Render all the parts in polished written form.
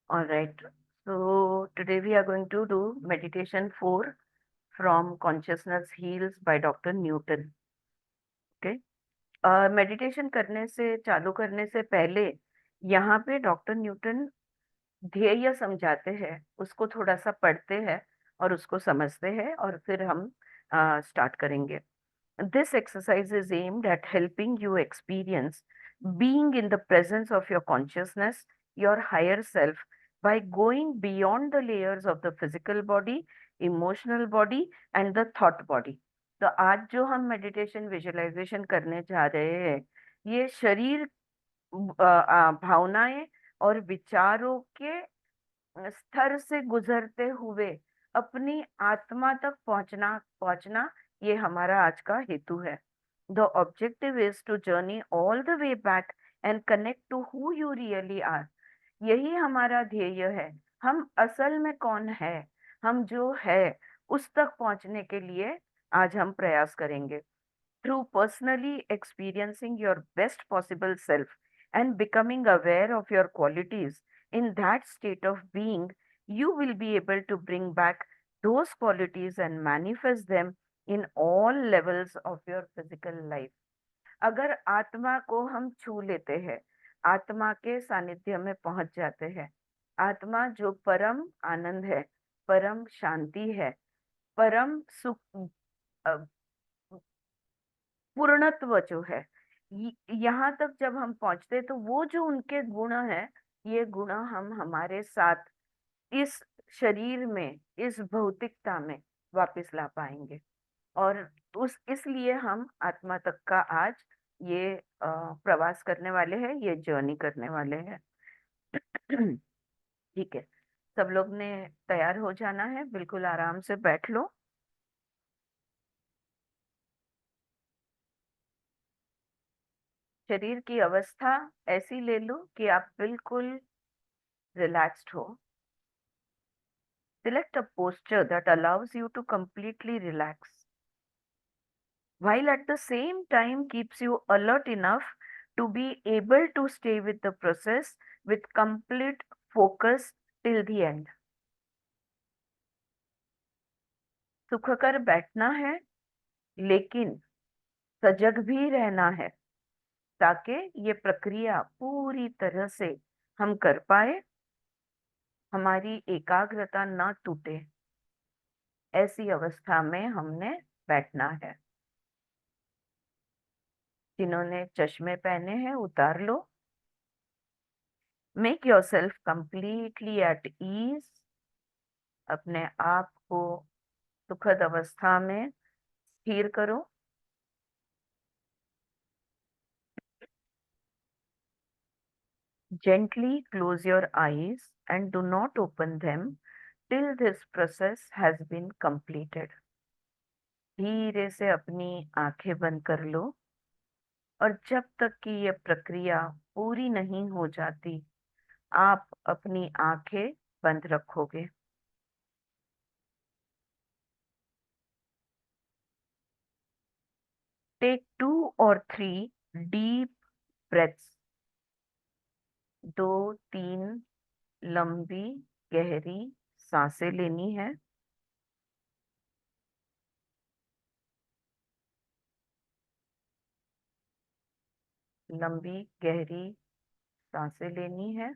All right. So today we are going to do meditation 4 from Consciousness Heals by Dr. Newton. Okay. Meditation करने से चालू करने से पहले यहाँ पे डॉक्टर न्यूटन ध्येय समझाते हैं, उसको थोड़ा सा पढ़ते हैं और उसको समझते हैं और फिर हम स्टार्ट करेंगे. This exercise is aimed at helping you experience being in the presence of your consciousness, your higher self, by going beyond the layers of the physical body, emotional body, and the thought body. तो आज जो हम meditation visualisation करने जा रहे हैं, ये शरीर, भावनाएं और विचारों के स्तर से गुजरते हुए अपनी आत्मा तक पहुंचना पहुंचना ये हमारा आज का हेतु है. The objective is to journey all the way back and connect to who you really are. यही हमारा ध्येय है. हम असल में कौन है, हम जो है उस तक पहुंचने के लिए आज हम प्रयास करेंगे. Through personally experiencing your best possible self and becoming aware of your qualities, in that state of being, you will be able to bring back those qualities and manifest them in all levels of your physical life. अगर आत्मा को हम छू लेते हैं, आत्मा के सानिध्य में पहुंच जाते हैं, आत्मा जो परम आनंद है, परम शांति है, परम सुख, पूर्णत्व जो है, यहाँ तक जब हम पहुंचते तो वो जो उनके गुण है, ये गुण हम हमारे साथ इस शरीर में, इस भौतिकता में वापस ला पाएंगे. और उस इसलिए हम आत्मा तक का आज ये प्रवास करने वाले हैं, ये जर्नी करने वाले हैं. ठीक है, सब लोग ने तैयार हो जाना है. बिल्कुल आराम से बैठ लो. शरीर की अवस्था ऐसी ले लो कि आप बिल्कुल रिलैक्स्ड हो. Select a posture that allows you to completely relax, while at the same time keeps you alert enough to be able to stay with the process with complete focus till the end. सुखकर बैठना है, लेकिन सजग भी रहना है, ताकि ये प्रक्रिया पूरी तरह से हम कर पाए, हमारी एकाग्रता ना टूटे. ऐसी अवस्था में हमने बैठना है. जिन्होंने चश्मे पहने हैं उतार लो. Make yourself completely at ease. अपने आप को सुखद अवस्था में स्थिर करो. Gently close your eyes and do not open them till this process has been completed. धीरे से अपनी आंखें बंद कर लो और जब तक कि ये प्रक्रिया पूरी नहीं हो जाती, आप अपनी आंखें बंद रखोगे. Take 2 or 3 deep breaths. 2-3 लंबी गहरी सांसें लेनी है. लंबी गहरी सांसें लेनी है.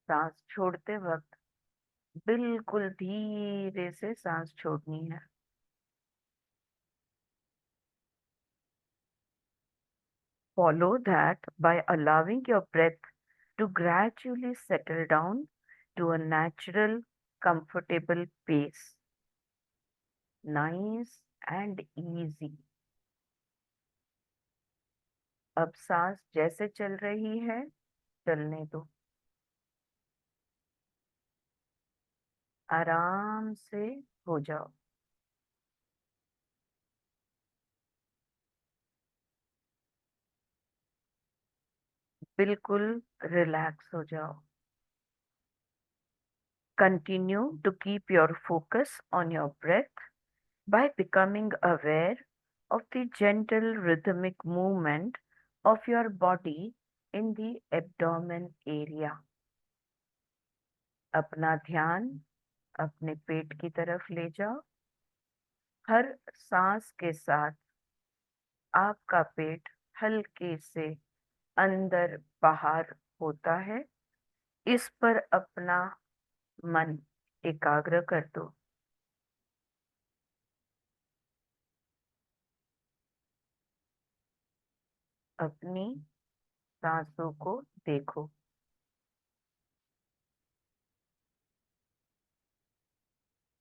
सांस छोड़ते वक्त बिल्कुल धीरे से सांस छोड़नी है. Follow that by allowing your breath to gradually settle down to a natural, comfortable pace. Nice and easy. अब सांस जैसे चल रही है, चलने दो. आराम से हो जाओ. बिल्कुल रिलैक्स हो जाओ. Continue to keep your focus on your breath by becoming aware of the gentle rhythmic movement of your body in the abdomen area. अपना ध्यान अपने पेट की तरफ ले जाओ। हर सांस के साथ आपका पेट हल्के से अंदर बाहर होता है। इस पर अपना मन एकाग्र कर दो। अपनी सांसों को देखो।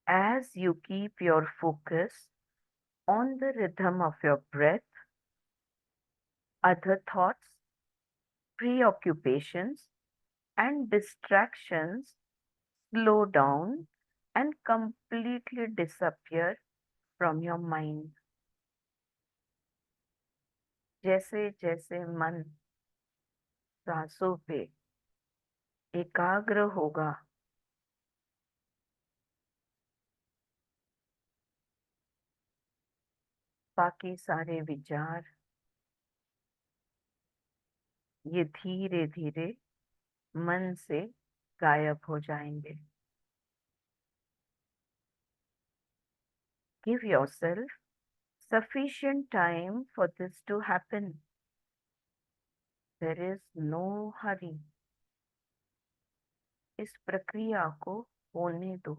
As you keep your focus on the rhythm of your breath, other thoughts, preoccupations, and distractions slow down and completely disappear from your mind. जैसे जैसे मन सांसों पे एकाग्र होगा, बाकी सारे विचार ये धीरे धीरे मन से गायब हो जाएंगे। Give yourself sufficient time for this to happen. There is no hurry. इस प्रक्रिया को होने दो।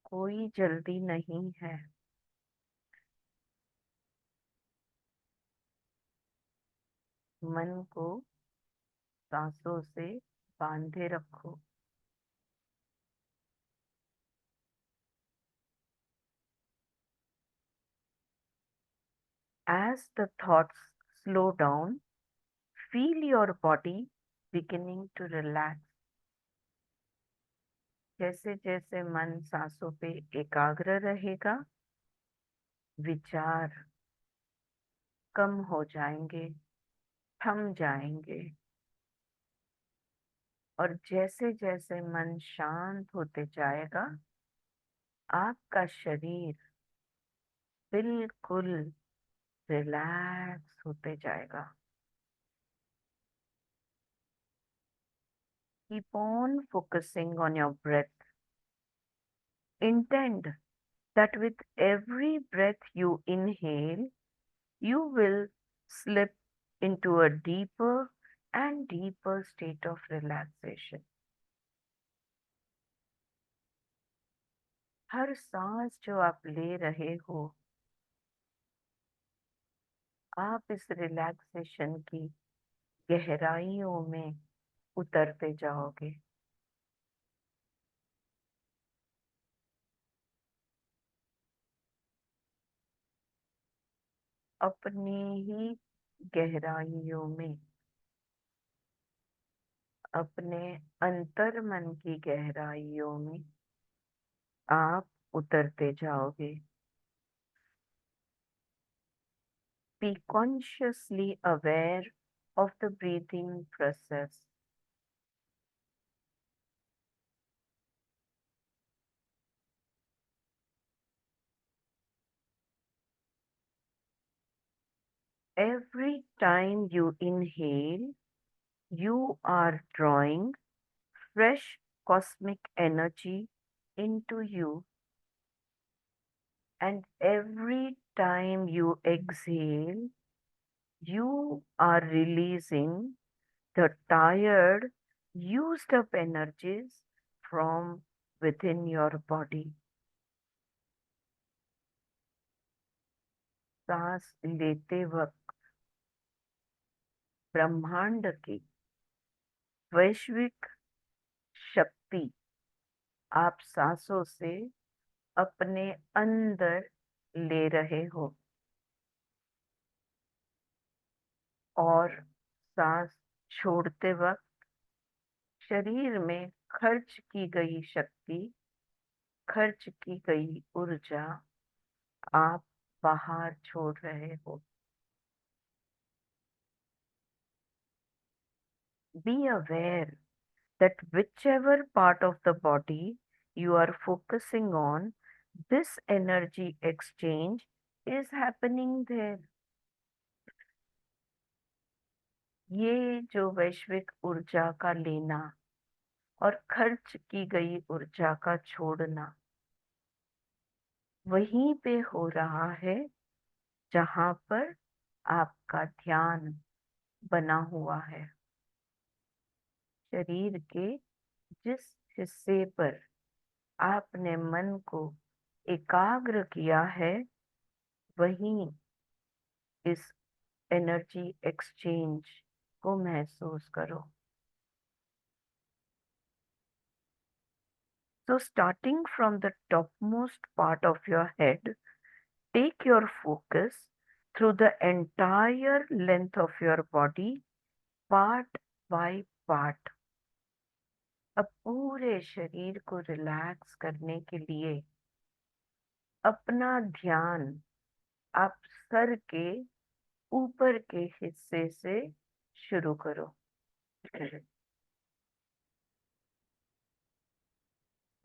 कोई जल्दी नहीं है। मन को सांसों से बांधे रखो। As the thoughts slow down, feel your body beginning to relax. जैसे जैसे मन सांसों पे एकाग्र रहेगा, विचार कम हो जाएंगे, थम जाएंगे, और जैसे जैसे मन शांत होते जाएगा, आपका शरीर बिल्कुल रिलैक्स होते जाएगा। Keep on focusing on your breath. Intend that with every breath you inhale, you will slip into a deeper and deeper state of relaxation. हर सांस जो आप ले रहे हो, आप इस रिलैक्सेशन की गहराइयों में उतरते जाओगे। अपनी ही गहराइयों में, अपने अंतर मन की गहराइयों में आप उतरते जाओगे। Be consciously aware of the breathing process. Every time you inhale, you are drawing fresh cosmic energy into you, and every time you exhale, you are releasing the tired, used up energies from within your body. सांस लेते वक्त ब्रह्मांड की वैश्विक शक्ति आप सांसों से अपने अंदर ले रहे हो, और सांस छोड़ते वक्त शरीर में खर्च की गई शक्ति, खर्च की गई ऊर्जा आप बाहर छोड़ रहे हो। Be aware that whichever part of the body you are focusing on, this energy exchange is happening there. ये जो वैश्विक ऊर्जा का लेना और खर्च की गई ऊर्जा का छोड़ना वहीं पे हो रहा है जहां पर आपका ध्यान बना हुआ है। शरीर के जिस हिस्से पर आपने मन को एकाग्र किया है वहीं इस एनर्जी एक्सचेंज को महसूस करो। So starting from the topmost part of your head, take your focus through the entire length of your body, part by part. अब पूरे शरीर को रिलैक्स करने के लिए अपना ध्यान आप सर के ऊपर के हिस्से से शुरू करो।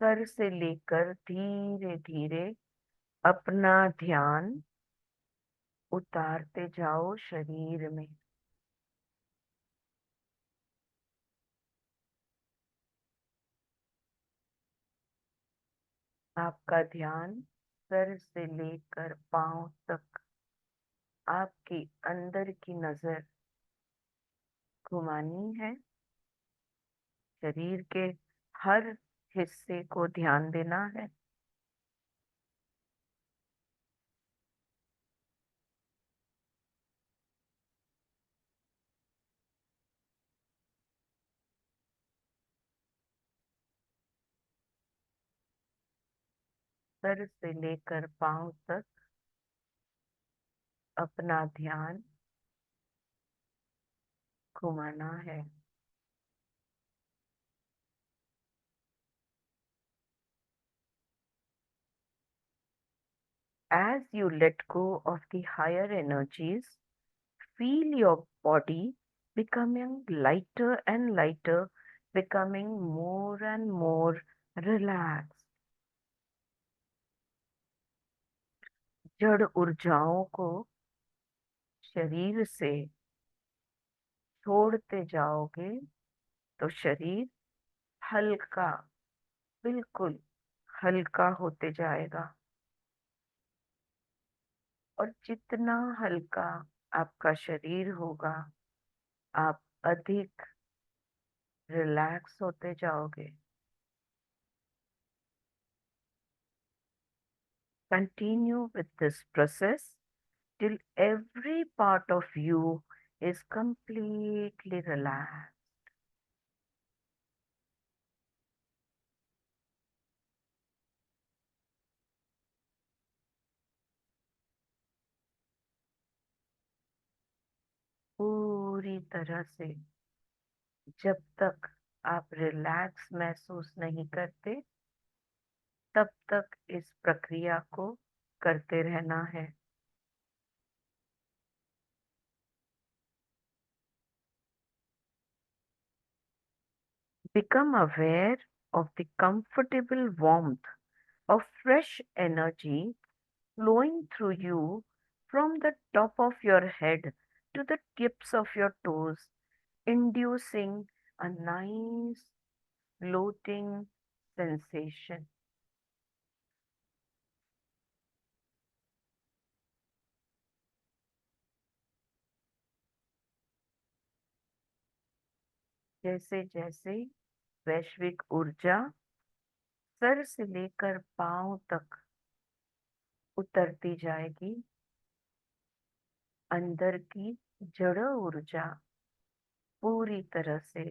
सर से लेकर धीरे धीरे अपना ध्यान उतारते जाओ शरीर में। आपका ध्यान सर से लेकर पांव तक आपकी अंदर की नजर घुमानी है। शरीर के हर हिस्से को ध्यान देना है। सर से लेकर पांव तक अपना ध्यान घुमाना है। As you let go of the higher energies, feel your body becoming lighter and lighter, becoming more and more relaxed. जड़ ऊर्जाओं को शरीर से छोड़ते जाओगे तो शरीर हल्का, बिल्कुल हल्का होते जाएगा। और जितना हल्का आपका शरीर होगा आप अधिक रिलैक्स होते जाओगे। Continue with this process till every part of you is completely relaxed. पूरी तरह से जब तक आप रिलैक्स महसूस नहीं करते तब तक इस प्रक्रिया को करते रहना है। Become aware of the comfortable warmth of fresh energy flowing through you from the top of your head to the tips of your toes, inducing a nice floating sensation. जैसे जैसे वैश्विक ऊर्जा सर से लेकर पांव तक उतरती जाएगी, अंदर की जड़ ऊर्जा पूरी तरह से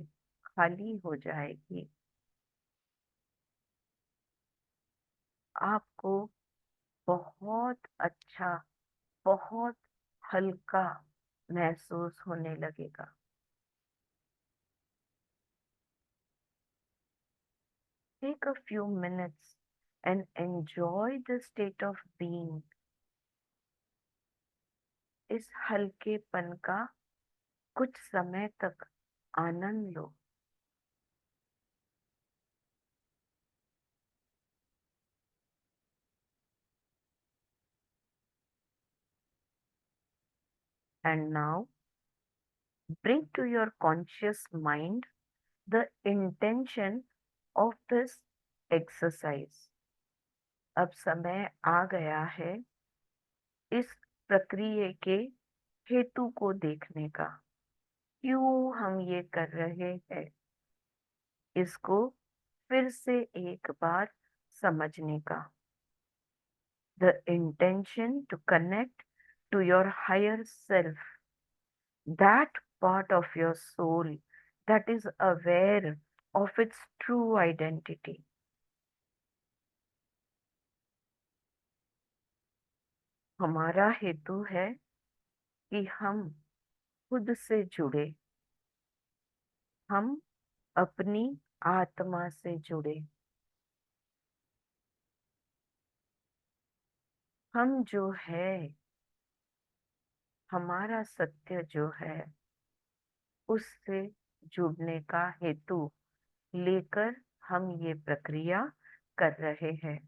खाली हो जाएगी। आपको बहुत अच्छा, बहुत हल्का महसूस होने लगेगा। Take a few minutes and enjoy the state of being. इस हल्केपन का कुछ समय तक आनंद लो। And now Bring to your conscious mind the intention of this exercise. अब समय आ गया है इस प्रक्रिया के हेतु को देखने का। क्यों हम ये कर रहे हैं, इसको फिर से एक बार समझने का। The intention to connect to your higher self, that part of your soul that is aware of its true identity. हमारा हेतु है कि हम खुद से जुड़े, हम अपनी आत्मा से जुड़े, हम जो है, हमारा सत्य जो है, उससे जुड़ने का हेतु लेकर हम ये प्रक्रिया कर रहे हैं।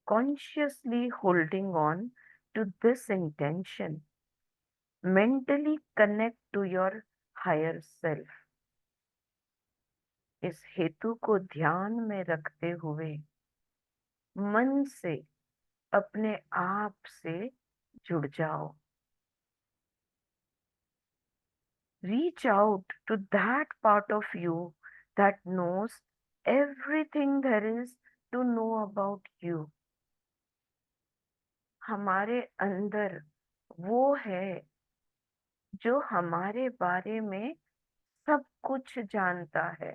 Consciously holding on to this intention, mentally connect to your higher self. इस हेतु को ध्यान में रखते हुए मन से अपने आप से जुड़ जाओ। Reach out to that part of you that knows everything there is to know about you. हमारे अंदर वो है जो हमारे बारे में सब कुछ जानता है।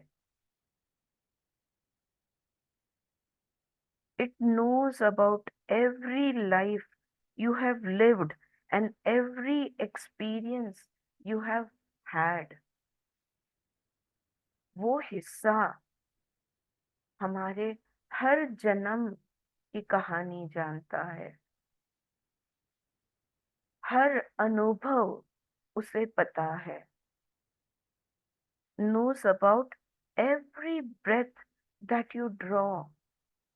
It knows about every life you have lived and every experience you have had. वो हिस्सा हमारे हर जन्म की कहानी जानता है, हर अनुभव उसे पता है। Knows about every breath that you draw.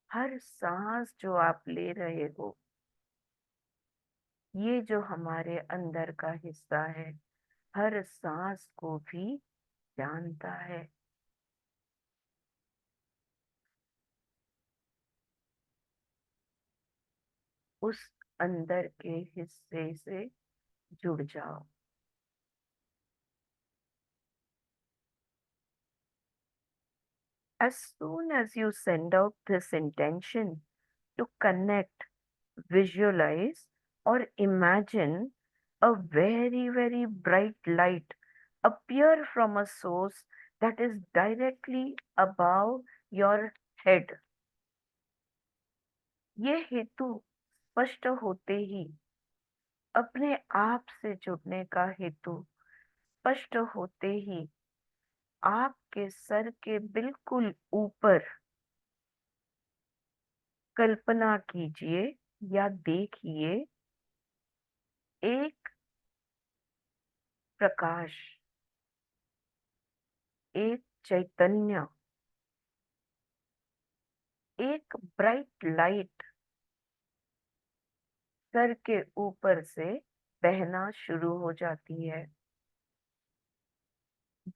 हर सांस जो आप ले रहे हो, ये जो हमारे अंदर का हिस्सा है, हर सांस को भी जानता है। उस अंदर के हिस्से से जुड़ जाओ। As soon as you send out this intention to connect, visualize or imagine a very, very bright light appear from a source that is directly above your head. ये हेतु स्पष्ट होते ही, अपने आप से जुड़ने का हेतु स्पष्ट होते ही, आपके सर के बिल्कुल ऊपर कल्पना कीजिए या देखिए एक प्रकाश, एक चैतन्य, एक ब्राइट लाइट सर के ऊपर से बहना शुरू हो जाती है।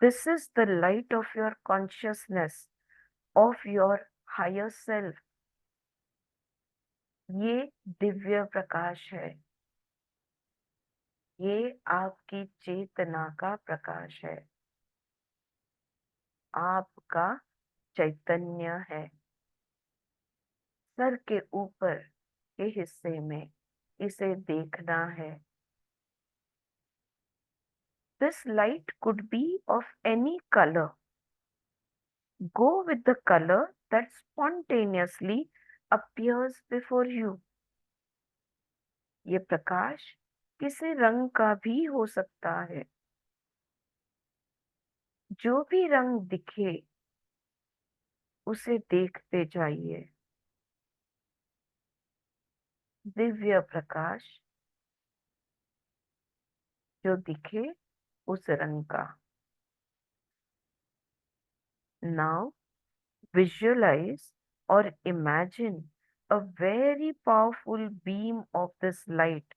This is the light of your consciousness, of your higher self. ये दिव्य प्रकाश है, ये आपकी चेतना का प्रकाश है, आपका चैतन्य है। सर के ऊपर के हिस्से में इसे देखना है। This light could be of any color. Go with the color that spontaneously appears before you. ये प्रकाश किसी रंग का भी हो सकता है। जो भी रंग दिखे उसे देखते जाइए। दिव्य प्रकाश जो दिखे उस रंग का। Now visualize or imagine a very powerful beam of this light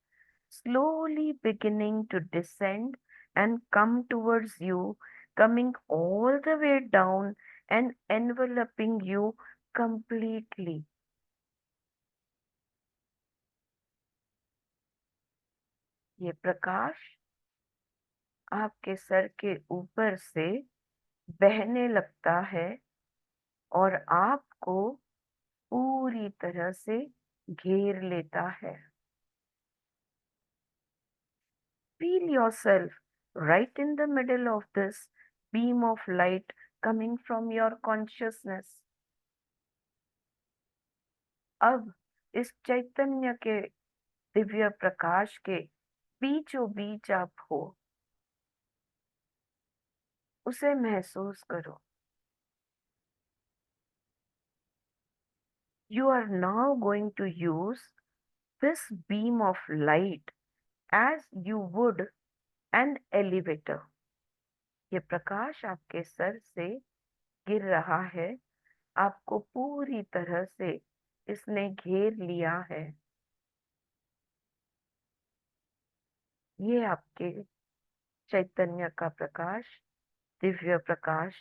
slowly beginning to descend and come towards you, coming all the way down and enveloping you completely. ये प्रकाश आपके सर के ऊपर से बहने लगता है और आपको पूरी तरह से घेर लेता है. Feel yourself right in the middle of this beam of light coming from your consciousness. अब इस चैतन्य के दिव्य प्रकाश के बीचों बीच आप हो, उसे महसूस करो. You are now going to use this beam of light as you would an elevator. ये प्रकाश आपके सर से गिर रहा है, आपको पूरी तरह से इसने घेर लिया है. ये आपके चैतन्य का प्रकाश, दिव्य प्रकाश.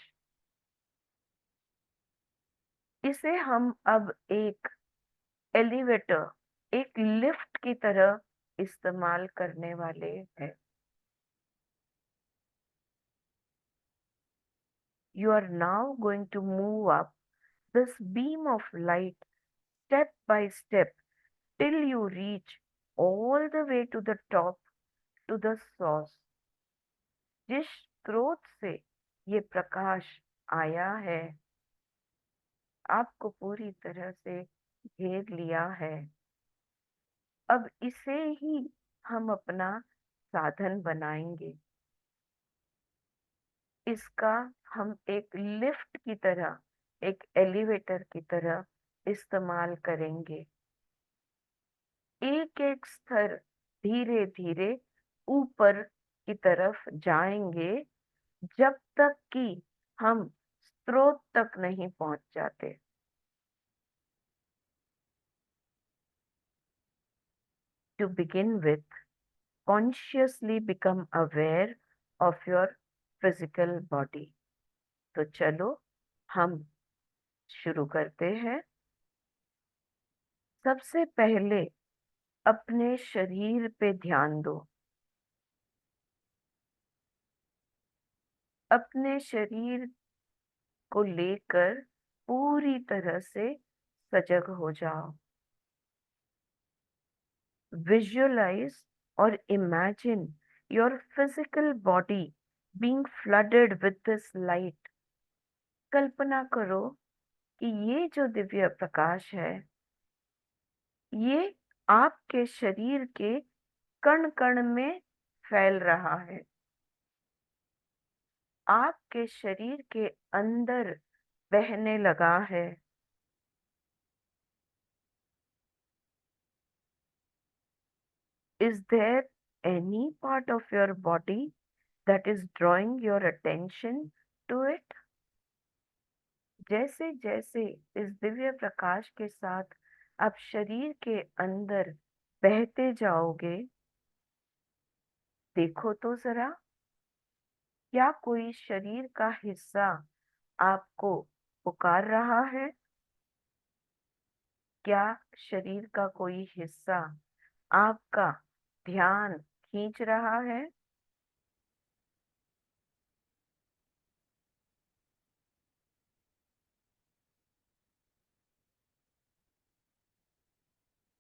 इसे हम अब एक एलिवेटर, एक लिफ्ट की तरह इस्तेमाल करने वाले हैं. You are now going to move up this beam of light step by step till you reach all the way to the top, to the source. जिस स्रोत से ये प्रकाश आया है, आपको पूरी तरह से घेर लिया है. अब इसे ही हम अपना साधन बनाएंगे. इसका हम एक लिफ्ट की तरह, एक एलिवेटर की तरह इस्तेमाल करेंगे. एक एक स्तर धीरे धीरे ऊपर की तरफ जाएंगे जब तक कि हम स्रोत तक नहीं पहुंच जाते. To begin with, consciously become aware of your physical body. तो चलो हम शुरू करते हैं. सबसे पहले अपने शरीर पे ध्यान दो. अपने शरीर को लेकर पूरी तरह से सजग हो जाओ. Visualize or imagine your physical body being flooded with this light. कल्पना करो कि ये जो दिव्य प्रकाश है, ये आपके शरीर के कण कण में फैल रहा है, आपके शरीर के अंदर बहने लगा है. Is there any part of your body that is drawing your attention to it? जैसे जैसे इस दिव्य प्रकाश के साथ आप शरीर के अंदर बहते जाओगे, देखो तो जरा, क्या कोई शरीर का हिस्सा आपको पुकार रहा है? क्या शरीर का कोई हिस्सा आपका ध्यान खींच रहा है?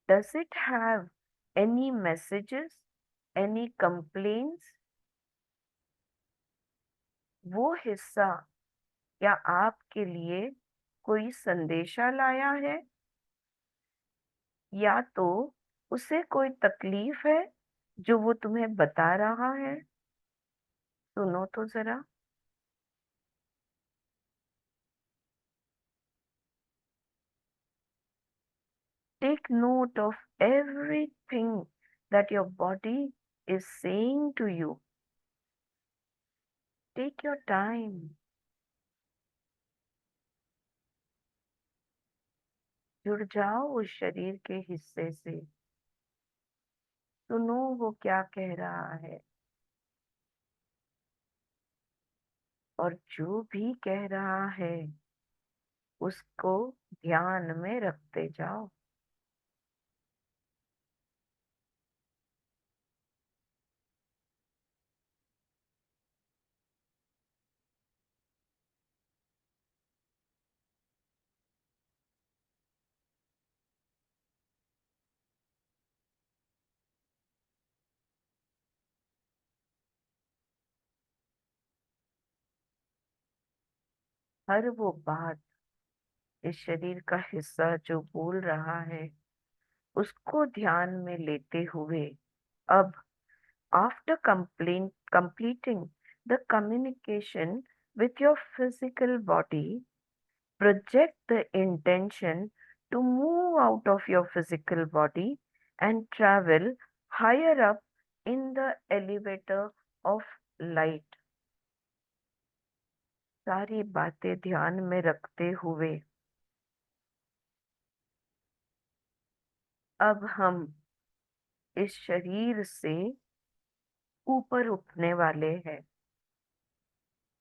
Does it have any messages, any complaints? वो हिस्सा क्या आपके लिए कोई संदेशा लाया है, या तो उसे कोई तकलीफ है जो वो तुम्हें बता रहा है? सुनो तो जरा. Take note of everything that your body is saying to you. Take your time. जुड़ जाओ उस शरीर के हिस्से से. सुनो वो क्या कह रहा है, और जो भी कह रहा है उसको ध्यान में रखते जाओ। हर वो बात इस शरीर का हिस्सा जो बोल रहा है उसको ध्यान में लेते हुए, अब after completing the communication with your physical body, project the intention to move out of your physical body and travel higher up in the elevator of light। सारी बातें ध्यान में रखते हुए अब हम इस शरीर से ऊपर उठने वाले हैं।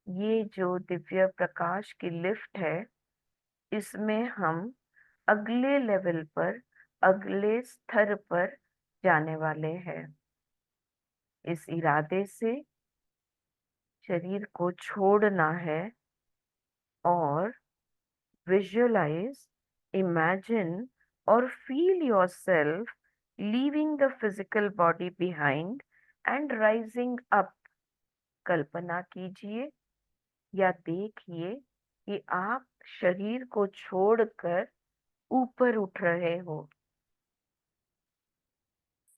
ये जो दिव्य प्रकाश की लिफ्ट है, इसमें हम अगले लेवल पर, अगले स्तर पर जाने वाले हैं। इस इरादे से शरीर को छोड़ना है और विजुअलाइज, इमेजिन और feel yourself leaving the physical body behind and rising up. कल्पना कीजिए या देखिए कि आप शरीर को छोड़कर ऊपर उठ रहे हो।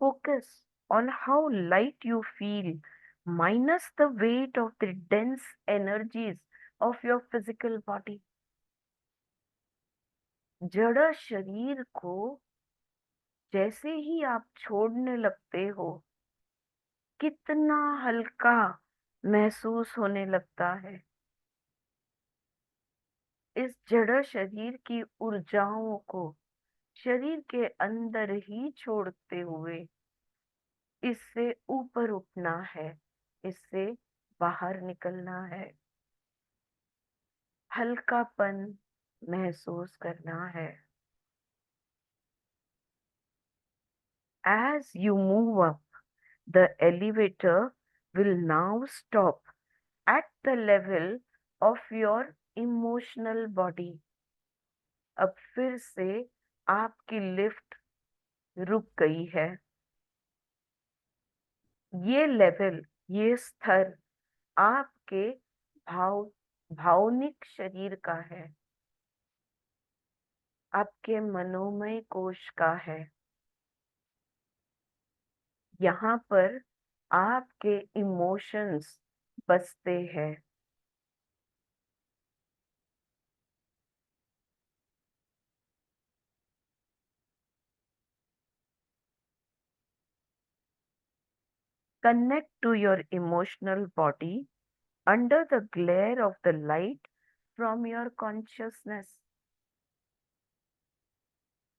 Focus on how light you feel, minus the weight of the dense energies of your physical body। जड़ शरीर को जैसे ही आप छोड़ने लगते हो, कितना हल्का महसूस होने लगता है। इस जड़ शरीर की ऊर्जाओं को शरीर के अंदर ही छोड़ते हुए इससे ऊपर उठना है, इससे बाहर निकलना है, हल्कापन महसूस करना है। As you move up, the elevator will now stop at the level of your emotional body। अब फिर से आपकी लिफ्ट रुक गई है। ये लेवल, ये स्तर आपके भाव भावनिक शरीर का है, आपके मनोमय कोश का है। यहाँ पर आपके इमोशंस बसते हैं। Connect to your emotional body under the glare of the light from your consciousness।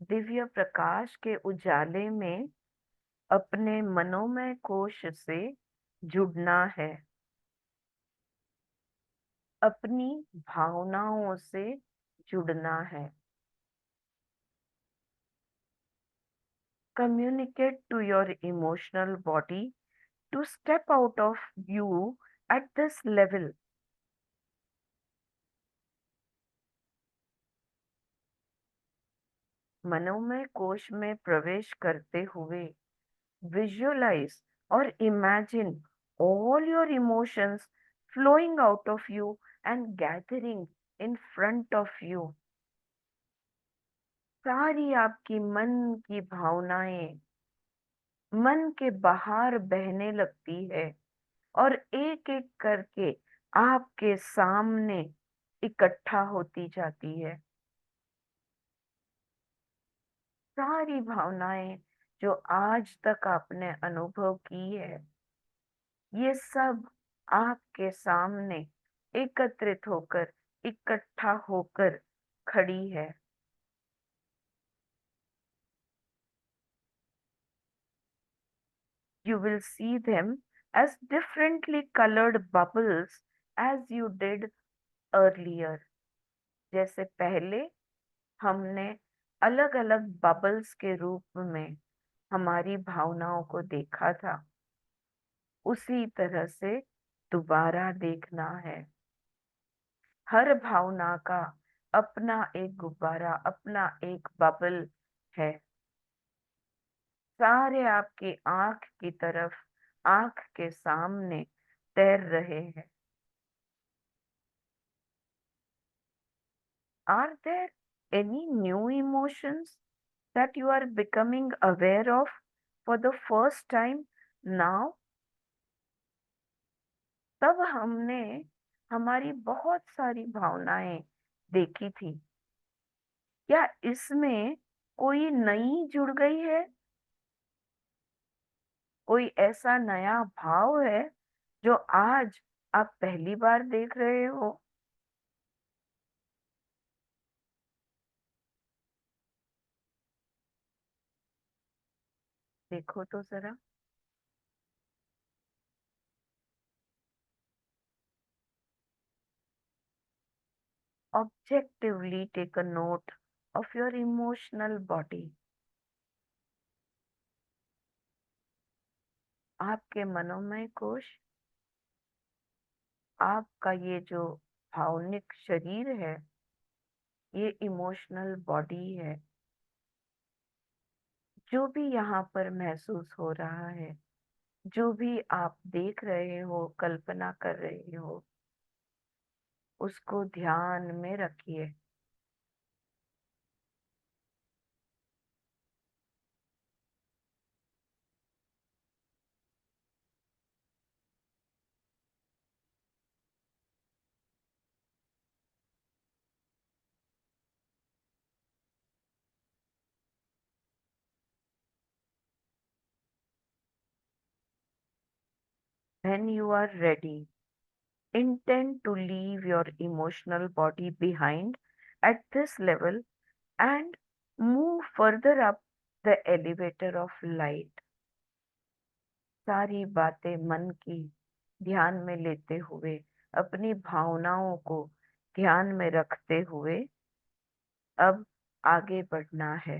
Divya Prakash के उजाले में अपने मनोमय कोश से जुड़ना है, अपनी भावनाओं से जुड़ना है। Communicate to your emotional body to step out of you at this level। मनोमय कोश में प्रवेश करते हुए visualize or imagine all your emotions flowing out of you and gathering in front of you। सारी आपकी मन की भावनाएं मन के बाहर बहने लगती है और एक एक करके आपके सामने इकट्ठा होती जाती है। सारी भावनाएं जो आज तक आपने अनुभव की है, ये सब आपके सामने एकत्रित होकर, इकट्ठा होकर खड़ी है। You will see them as differently colored bubbles as you did earlier. जैसे पहले हमने अलग अलग बबल्स के रूप में हमारी भावनाओं को देखा था, उसी तरह से दोबारा देखना है। हर भावना का अपना एक गुब्बारा, अपना एक बबल है। सारे आपकी आंख की तरफ, आंख के सामने तैर रहे हैं। Are there any new emotions that you are becoming aware of for the first time now? तब हमने हमारी बहुत सारी भावनाएं देखी थी। क्या इसमें कोई नई जुड़ गई है? कोई ऐसा नया भाव है जो आज आप पहली बार देख रहे हो? देखो तो जरा। Objectively take a note of your emotional body. आपके मनोमय कोश, आपका ये जो भावनिक शरीर है, ये इमोशनल बॉडी है। जो भी यहाँ पर महसूस हो रहा है, जो भी आप देख रहे हो, कल्पना कर रहे हो, उसको ध्यान में रखिए। When you are ready, intend to leave your emotional body behind at this level and move further up the elevator of light. सारी बातें मन की ध्यान में लेते हुए, अपनी भावनाओं को ध्यान में रखते हुए अब आगे बढ़ना है।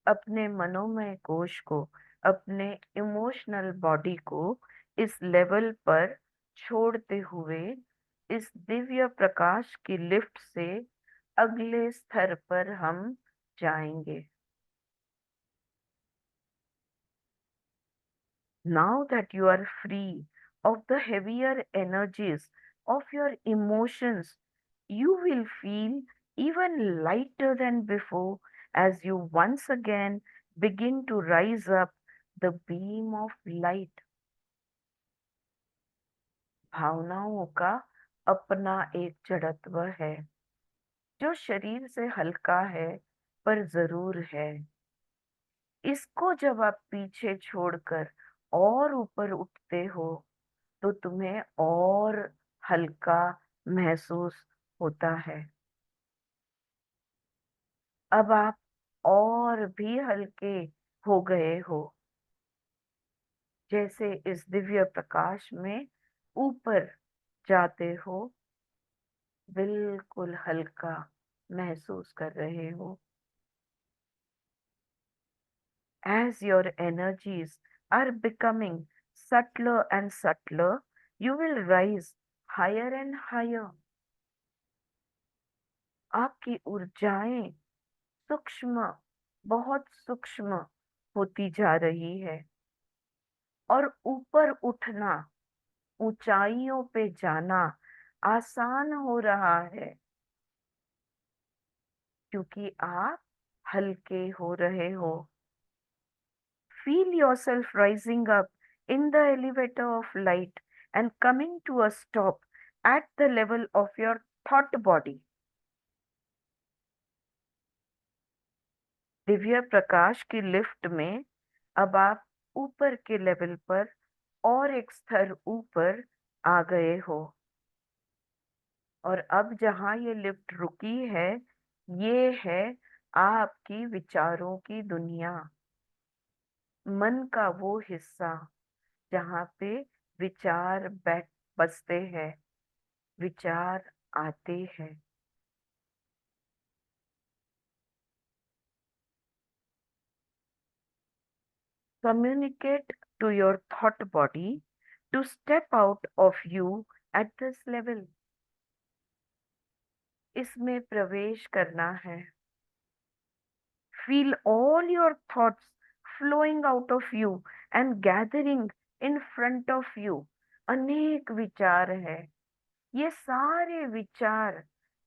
अपने मनोमय कोश को, अपने इमोशनल बॉडी को इस लेवल पर छोड़ते हुए इस दिव्य प्रकाश की लिफ्ट से अगले स्तर पर हम जाएंगे। Now that you are free of the heavier energies of your emotions, you will feel even lighter than before as you once again begin to rise up the beam of light. भावनाओं का अपना एक जड़त्व है जो शरीर से हल्का है पर जरूर है। इसको जब आप पीछे छोड़कर और ऊपर उठते हो तो तुम्हें और हल्का महसूस होता है। अब आप और भी हल्के हो गए हो, जैसे इस दिव्य प्रकाश में ऊपर जाते हो, बिल्कुल हल्का महसूस कर रहे हो। As your energies are becoming subtler and subtler, you will rise higher and higher. आपकी ऊर्जाएं सूक्ष्म, बहुत सूक्ष्म होती जा रही है और ऊपर उठना, ऊंचाइयों पे जाना आसान हो रहा है क्योंकि आप हल्के हो रहे हो। Feel yourself rising up in the elevator of light and coming to a stop at the level of your thought body. Divya Prakash की लिफ्ट में अब आप ऊपर के लेवल पर और एक स्तर ऊपर आ गए हो और अब जहां ये लिफ्ट रुकी है, ये है आपकी विचारों की दुनिया। मन का वो हिस्सा जहाँ पे विचार बैठ बसते हैं, विचार आते हैं। Communicate to your thought body to step out of you at this level. इसमें प्रवेश करना है। Feel all your thoughts flowing out of you and gathering in front of you. अनेक विचार है, ये सारे विचार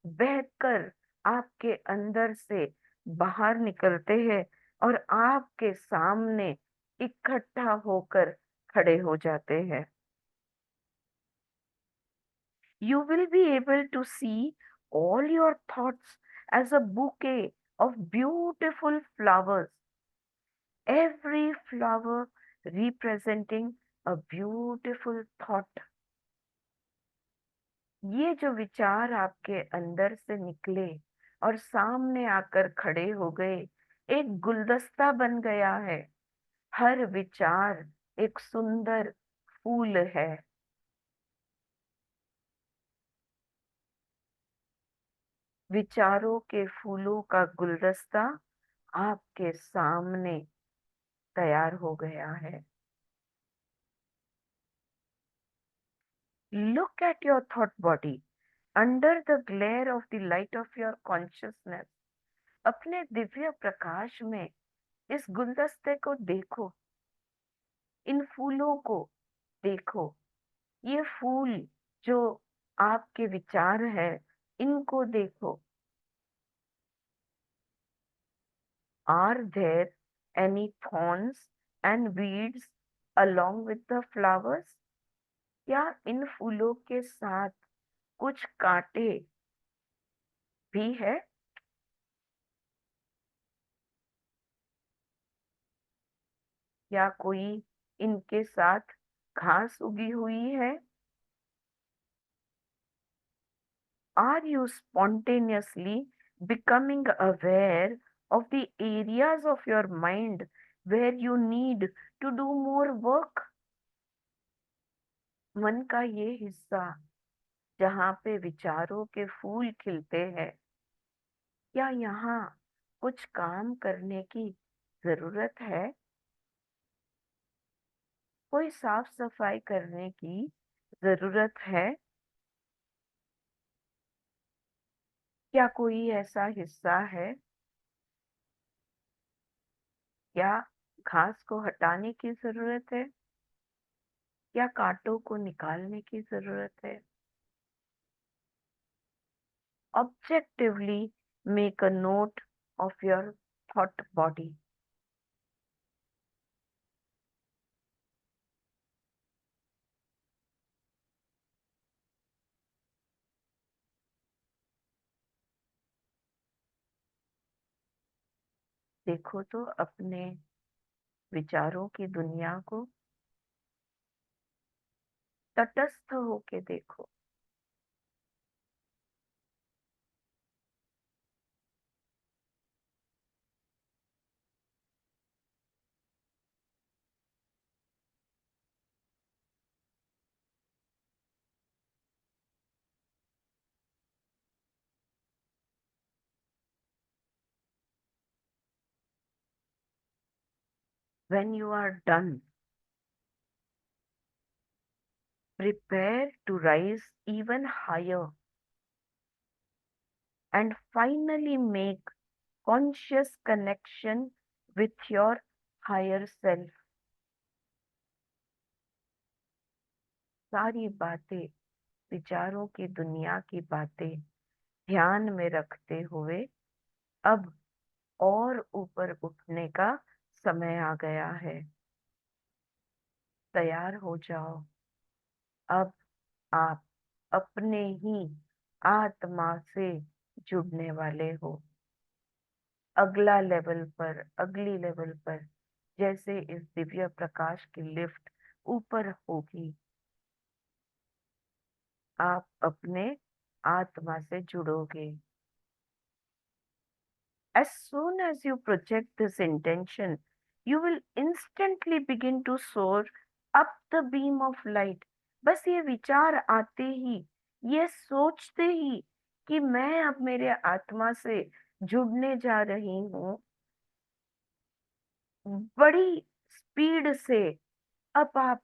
बहकर आपके अंदर से बाहर निकलते हैं और आपके सामने इकट्ठा होकर खड़े हो जाते हैं। You will be able to see all your thoughts as a bouquet of beautiful flowers, every flower representing a beautiful thought. ये जो विचार आपके अंदर से निकले और सामने आकर खड़े हो गए, एक गुलदस्ता बन गया है। हर विचार एक सुंदर फूल है। विचारों के फूलों का गुलदस्ता आपके सामने तैयार हो गया है। Look at your thought body under the glare of the light of your consciousness. अपने दिव्य प्रकाश में इस गुलदस्ते को देखो, इन फूलों को देखो। ये फूल जो आपके विचार है, इनको देखो। Are there any thorns and weeds along with the flowers? क्या इन फूलों के साथ कुछ कांटे भी है? क्या कोई इनके साथ घास उगी हुई है? Are you spontaneously becoming aware of the areas of your mind where you need to do more work? मन का ये हिस्सा जहाँ पे विचारों के फूल खिलते हैं, क्या यहाँ कुछ काम करने की जरूरत है? कोई साफ सफाई करने की जरूरत है? क्या कोई ऐसा हिस्सा है? क्या घास को हटाने की जरूरत है? क्या कांटों को निकालने की जरूरत है? Objectively make a note of your thought body. देखो तो अपने विचारों की दुनिया को, तटस्थ होके देखो। When you are done, prepare to rise even higher and finally make conscious connection with your higher self. सारी बातें, विचारों की दुनिया की बातें ध्यान में रखते हुए अब और ऊपर उठने का समय आ गया है। तैयार हो जाओ। अब आप अपने ही आत्मा से जुड़ने वाले हो। अगला लेवल पर, अगली लेवल पर जैसे इस दिव्य प्रकाश की लिफ्ट ऊपर होगी, आप अपने आत्मा से जुड़ोगे। As soon as you project this intention You will instantly begin to soar up the beam of light. बस ये विचार आते ही, ये सोचते ही कि मैं अब मेरे आत्मा से जुड़ने जा रही हूँ, बड़ी स्पीड से अब आप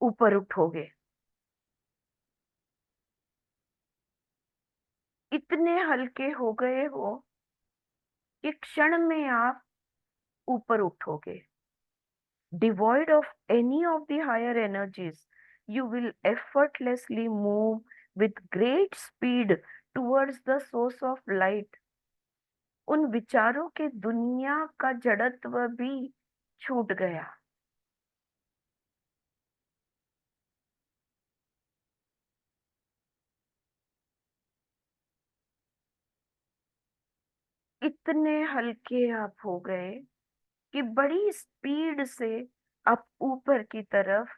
ऊपर उठोगे। इतने हल्के हो गए हो कि क्षण में आप ऊपर उठोगे। Devoid of any of the higher energies, you will effortlessly move with great speed towards the source of light. उन विचारों के दुनिया का जड़त्व भी छूट गया। इतने हल्के आप हो गए कि बड़ी स्पीड से आप ऊपर की तरफ,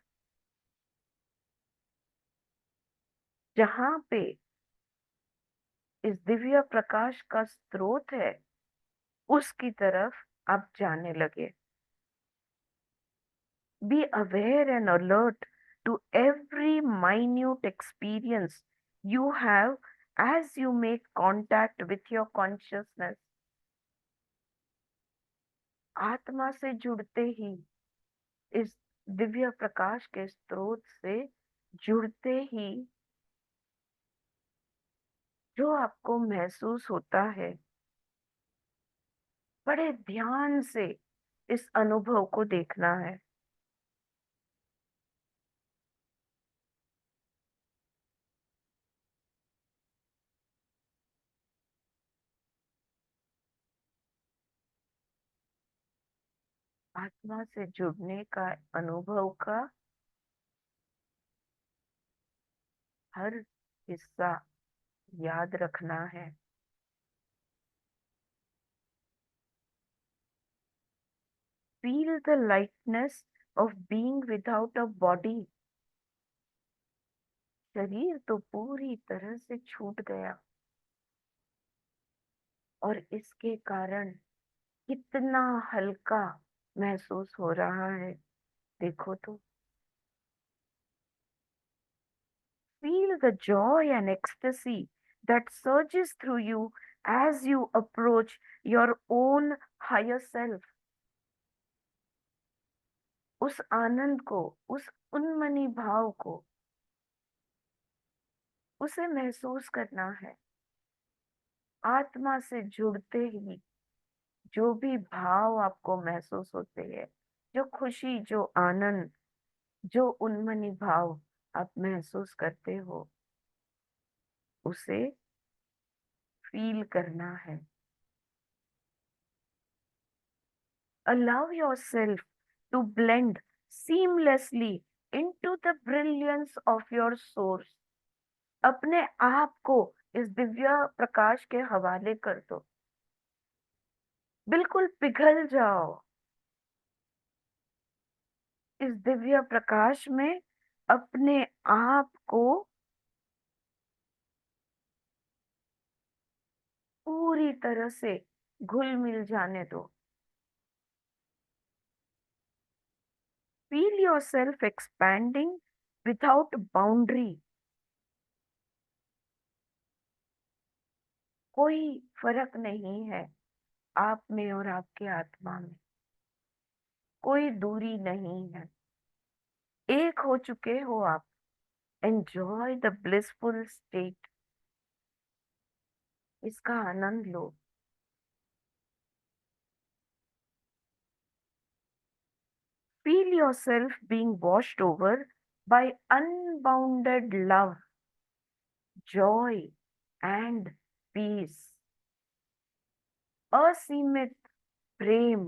जहां पे इस दिव्य प्रकाश का स्रोत है, उसकी तरफ आप जाने लगे। Be aware and alert to every minute experience you have as you make contact with your consciousness. आत्मा से जुड़ते ही, इस दिव्य प्रकाश के स्रोत से जुड़ते ही जो आपको महसूस होता है, बड़े ध्यान से इस अनुभव को देखना है। आत्मा से जुड़ने का अनुभव का हर हिस्सा याद रखना है। Feel the lightness of being without a body. शरीर तो पूरी तरह से छूट गया और इसके कारण कितना हल्का महसूस हो रहा है, देखो तो। Feel the joy and ecstasy that surges through you as you approach your own higher self. उस आनंद को, उस उन्मनी भाव को, उसे महसूस करना है। आत्मा से जुड़ते ही जो भी भाव आपको महसूस होते हैं, जो खुशी, जो आनंद, जो उन्मनी भाव आप महसूस करते हो, उसे फील करना है। Allow yourself to blend seamlessly into the brilliance of your source. अपने आप को इस दिव्य प्रकाश के हवाले कर दो। बिल्कुल पिघल जाओ इस दिव्य प्रकाश में, अपने आप को पूरी तरह से घुल मिल जाने दो। Feel yourself expanding without boundary. कोई फर्क नहीं है आप में और आपके आत्मा में, कोई दूरी नहीं है। एक हो चुके हो आप। Enjoy the blissful state. इसका आनंद लो। Feel yourself being washed over by unbounded love, joy and peace. असीमित प्रेम,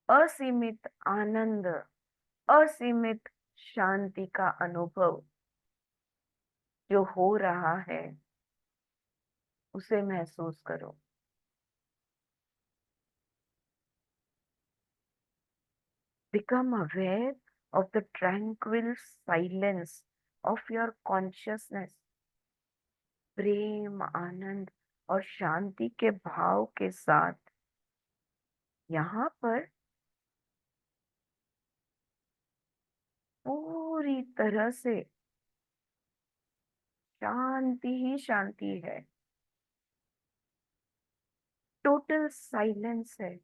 असीमित आनंद, असीमित शांति का अनुभव जो हो रहा है, उसे महसूस करो। Become aware of the tranquil silence of your consciousness. प्रेम, आनंद और शांति के भाव के साथ यहाँ पर पूरी तरह से शांति ही शांति है, टोटल साइलेंस है।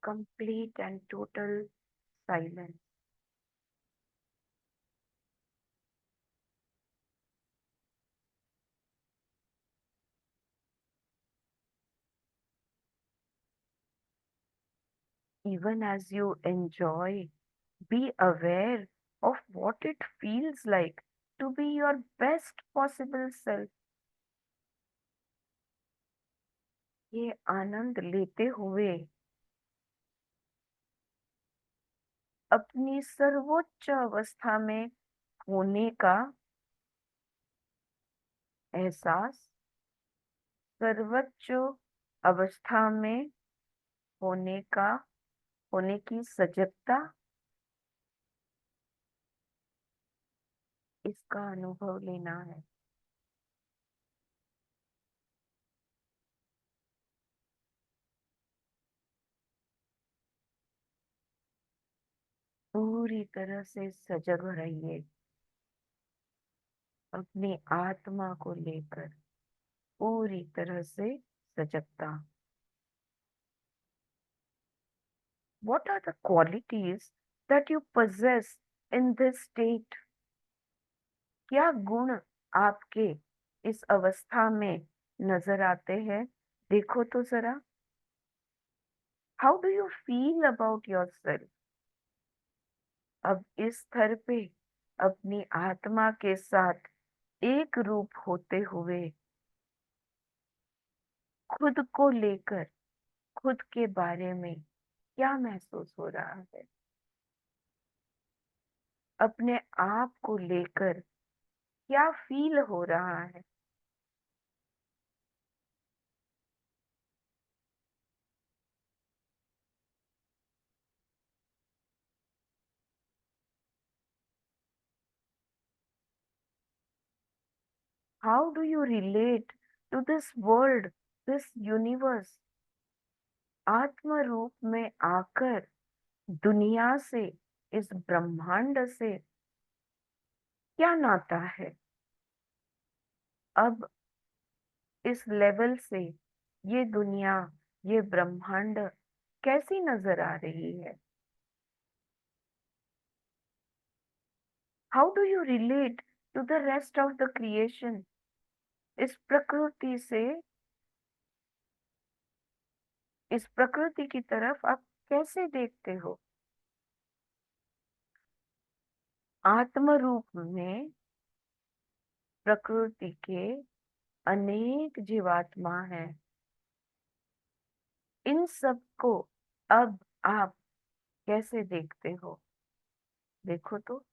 complete and total silence. Even as you enjoy, be aware of what it feels like to be your best possible self. ये आनंद लेते हुए अपनी सर्वोच्च अवस्था में होने का एहसास, सर्वोच्च अवस्था में होने का, होने की सजगता, इसका अनुभव लेना है। पूरी तरह से सजग रहिए अपनी आत्मा को लेकर, पूरी तरह से सजगता। What are the qualities that you possess in this state? क्या गुण आपके इस अवस्था में नजर आते हैं? देखो तो जरा। How do you feel about yourself? अब इस स्तर पे अपनी आत्मा के साथ एक रूप होते हुए खुद को लेकर, खुद के बारे में क्या महसूस हो रहा है? अपने आप को लेकर क्या फील हो रहा है? How do you relate to this world, this universe? आत्म रूप में आकर दुनिया से, इस ब्रह्मांड से क्या नाता है? अब इस लेवल से ये दुनिया, ये ब्रह्मांड कैसी नजर आ रही है? How do you relate to the rest of the creation? इस प्रकृति से, इस प्रकृति की तरफ आप कैसे देखते हो? आत्म रूप में प्रकृति के अनेक जीवात्मा हैं। इन सब को अब आप कैसे देखते हो? देखो तो।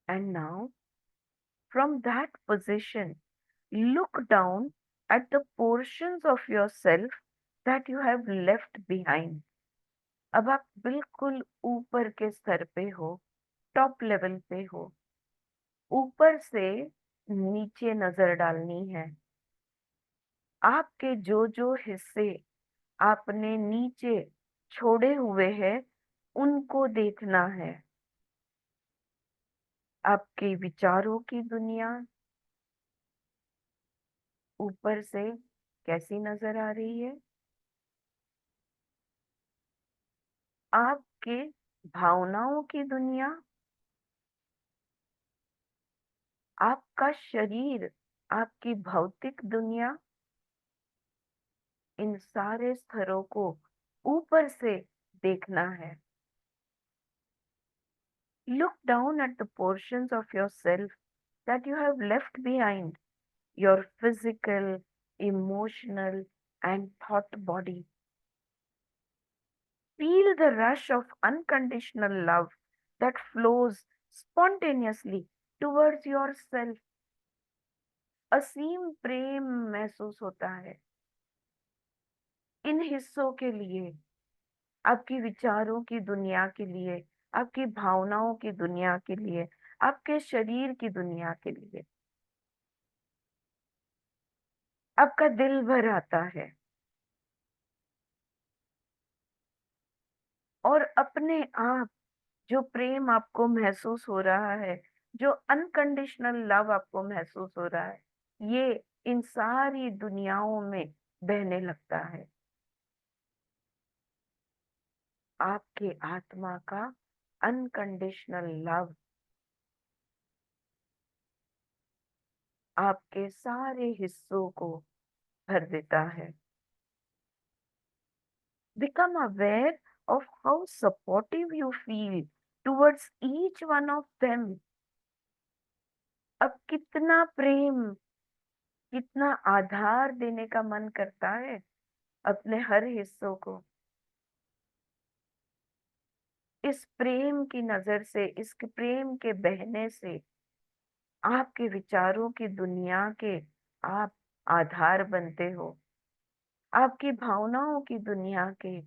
And now from that position look down at the portions of yourself that you have left behind. अब आप बिल्कुल ऊपर के स्तर पे हो, टॉप लेवल पे हो। ऊपर से नीचे नजर डालनी है। आपके जो जो हिस्से आपने नीचे छोड़े हुए हैं, उनको देखना है। आपके विचारों की दुनिया ऊपर से कैसी नजर आ रही है? आपके भावनाओं की दुनिया, आपका शरीर, आपकी भौतिक दुनिया, इन सारे स्तरों को ऊपर से देखना है। Look down at the portions of yourself that you have left behind, your physical, emotional, and thought body. Feel the rush of unconditional love that flows spontaneously towards yourself. असीम प्रेम महसूस होता है। इन हिस्सों के लिए, आपकी विचारों की दुनिया के लिए, आपकी भावनाओं की दुनिया के लिए, आपके शरीर की दुनिया के लिए आपका दिल भर आता है। और अपने आप जो प्रेम आपको महसूस हो रहा है, जो अनकंडीशनल लव आपको महसूस हो रहा है, ये इन सारी दुनियाओं में बहने लगता है। आपके आत्मा का अनकंडीशनल लव आपके सारे हिस्सों को भर देता है। Become aware of how supportive you feel towards each one of them. अब कितना प्रेम, कितना आधार देने का मन करता है अपने हर हिस्सों को। इस प्रेम की नजर से, इस प्रेम के बहने से आपके विचारों की दुनिया के आप आधार बनते हो। आपकी भावनाओं की दुनिया के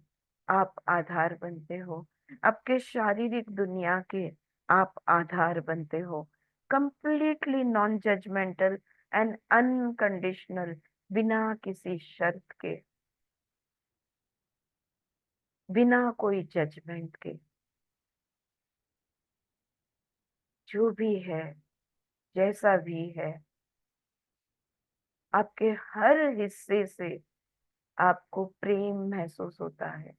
आप आधार बनते हो। आपके शारीरिक दुनिया के आप आधार बनते हो। Completely non judgemental and unconditional, बिना किसी शर्त के, बिना कोई जजमेंट के। जो भी है, जैसा भी है, आपके हर हिस्से से आपको प्रेम महसूस होता है।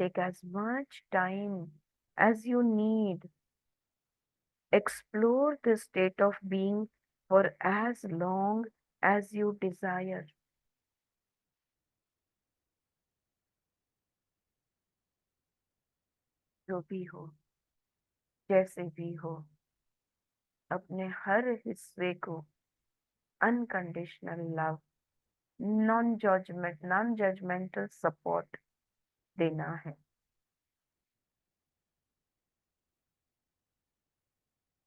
Take as much time as you need. Explore this state of being for as long as you desire. जो भी हो, जैसे भी हो, अपने हर हिस्से को unconditional love, non judgemental support देना है।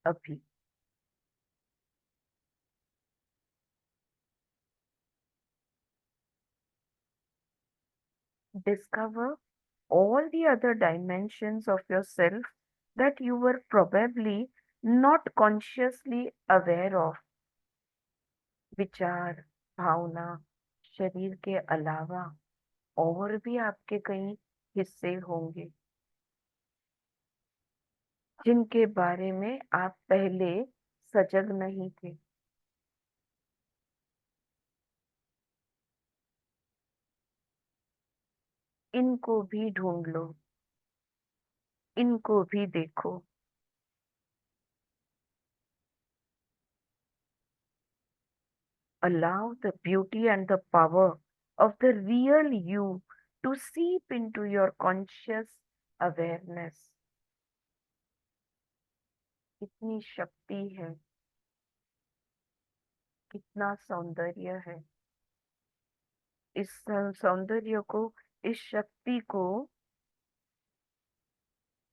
अभी discover all the other dimensions of yourself that you were probably not consciously aware of. विचार, भावना, शरीर के अलावा और भी आपके कई हिस्से होंगे जिनके बारे में आप पहले सजग नहीं थे। इनको भी ढूंढ लो, इनको भी देखो। Allow the beauty and the power of the real you to seep into your conscious awareness. कितनी शक्ति है, कितना सौंदर्य है। इस सौंदर्य को, इस शक्ति को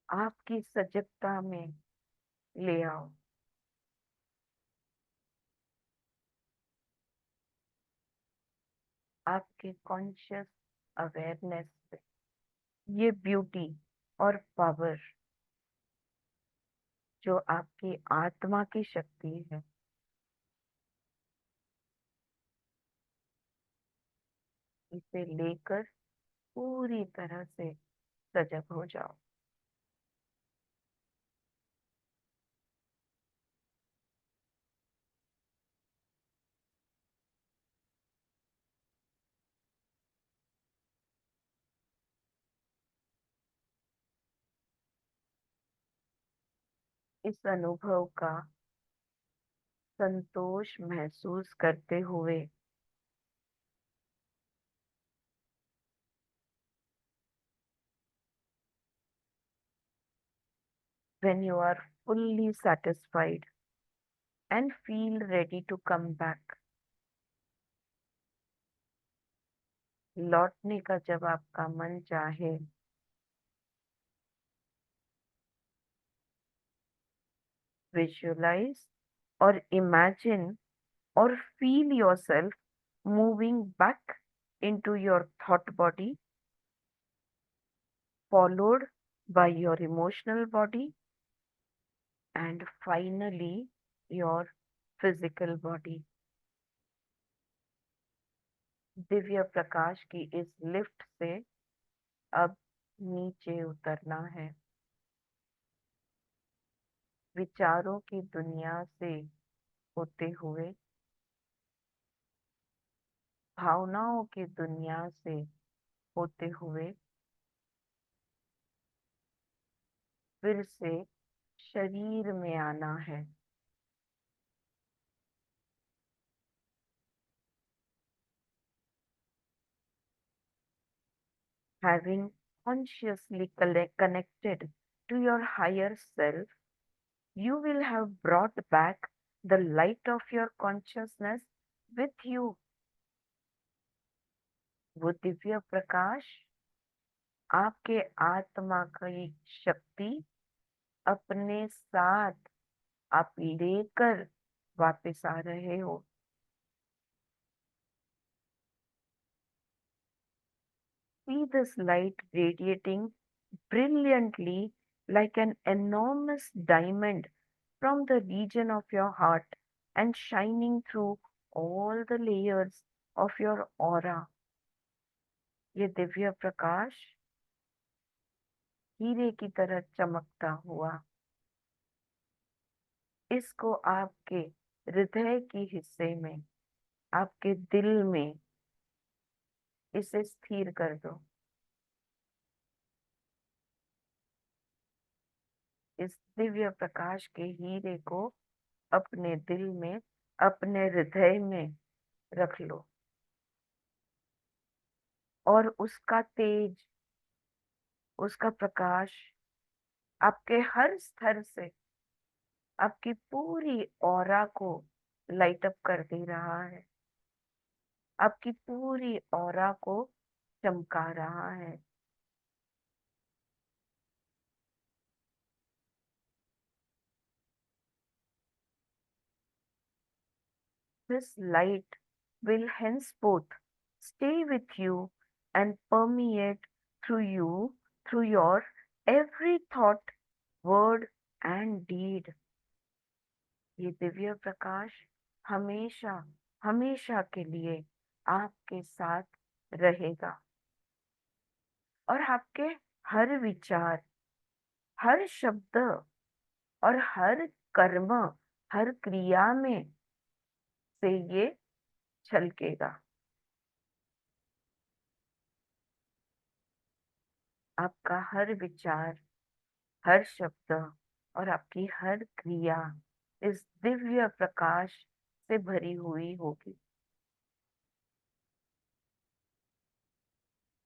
आपकी सजगता में ले आओ। आपके कॉन्शियस अवेयरनेस से ये ब्यूटी और पावर जो आपकी आत्मा की शक्ति है, इसे लेकर पूरी तरह से सजग हो जाओ। इस अनुभव का संतोष महसूस करते हुए when you are fully satisfied and feel ready to come back, लौटने का जब आपका मन चाहे, Visualize or imagine or feel yourself moving back into your thought body, followed by your emotional body, and finally your physical body. Divya Prakash की इस lift से अब नीचे उतरना है। विचारों की दुनिया से होते हुए, भावनाओं की दुनिया से होते हुए, फिर से शरीर में आना है। Having consciously connected to your higher self, you will have brought back the light of your consciousness with you. वो दिव्य प्रकाश, आपके आत्मा की शक्ति अपने साथ आप लेकर वापस आ रहे हो। See this light radiating brilliantly like an enormous diamond from the region of your heart and shining through all the layers of your aura. ये दिव्य प्रकाश हीरे की तरह चमकता हुआ, इसको आपके हृदय की हिस्से में, आपके दिल में इसे स्थिर कर दो। इस दिव्य प्रकाश के हीरे को अपने दिल में, अपने हृदय में रख लो और उसका तेज, उसका प्रकाश आपके हर स्तर से आपकी पूरी ऑरा को लाइट अप कर दे रहा है, आपकी पूरी ऑरा को चमका रहा है। This light will henceforth stay with you and permeate through you, through your every thought, word and deed. ये दिव्य प्रकाश हमेशा हमेशा के लिए आपके साथ रहेगा और आपके हर विचार, हर शब्द और हर कर्म, हर क्रिया में से ये छलकेगा। आपका हर विचार, हर शब्द और आपकी हर क्रिया इस दिव्य प्रकाश से भरी हुई होगी।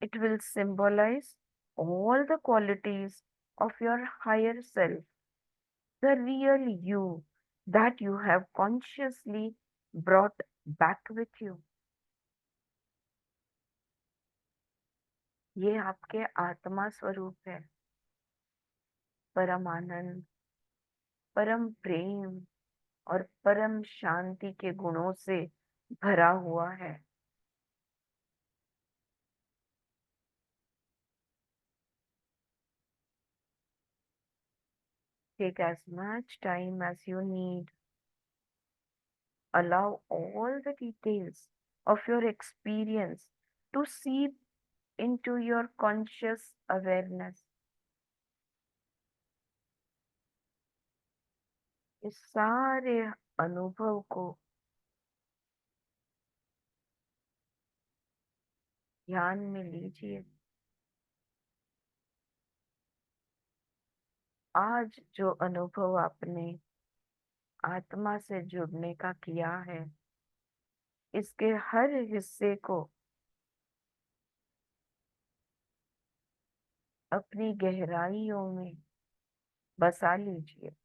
It will symbolize all the qualities of your higher self, the real you that you have consciously brought back with you. ये आपके आत्मा स्वरूप है, परम आनंद, परम प्रेम और परम शांति के गुणों से भरा हुआ है। Take as much time as you need. Allow all the details of your experience to seep into your conscious awareness. इस सारे अनुभव को ध्यान में लीजिए। आज जो अनुभव आपने आत्मा से जुड़ने का किया है, इसके हर हिस्से को अपनी गहराइयों में बसा लीजिए।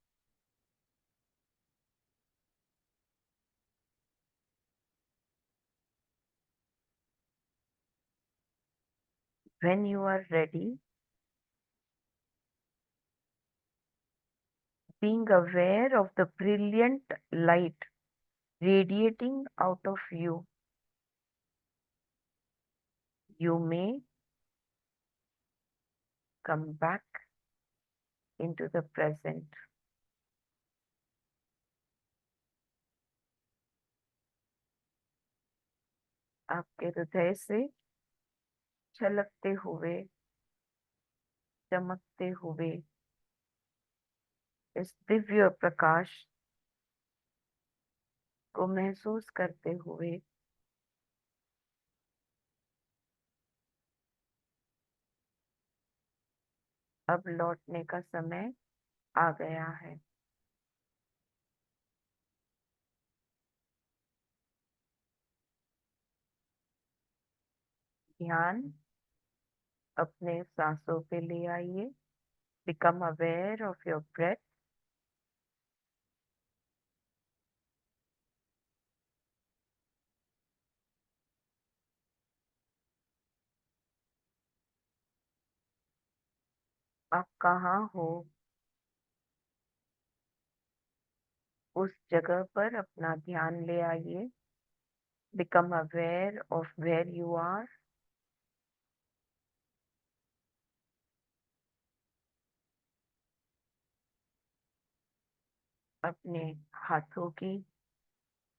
When you are ready, being aware of the brilliant light radiating out of you, you may come back into the present. आपके हृदय से छलकते हुए, चमकते हुए इस दिव्य प्रकाश को महसूस करते हुए अब लौटने का समय आ गया है। ध्यान अपने सांसों पे ले आइए। Become aware of your breath. आप कहाँ हो उस जगह पर अपना ध्यान ले आइए। Become aware of where you are. अपने हाथों की,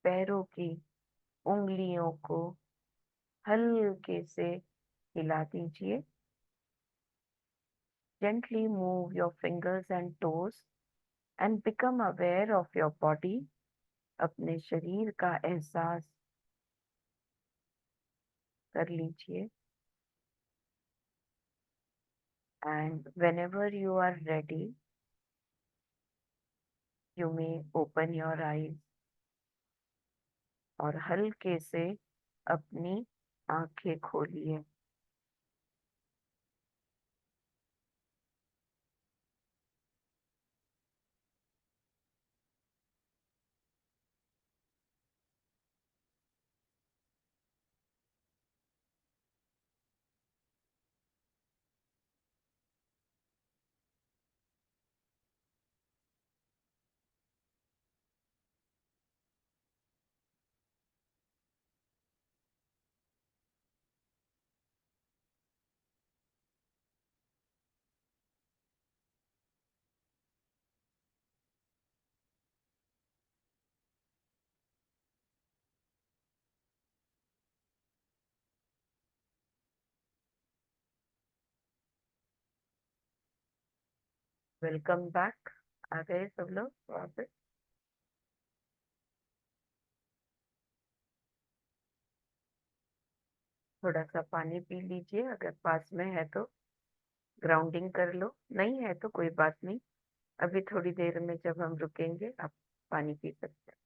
पैरों की उंगलियों को हल्के से हिला दीजिए। Gently move your fingers and toes and become aware of your body. अपने शरीर का एहसास कर लीजिए। And whenever you are ready, you may open your eyes. और हल्के से अपनी आंखें खोलिए। Welcome back. आ गए सब लोग वापस। थोड़ा सा पानी पी लीजिए, अगर पास में है तो ग्राउंडिंग कर लो, नहीं है तो कोई बात नहीं। अभी थोड़ी देर में जब हम रुकेंगे आप पानी पी सकते हैं।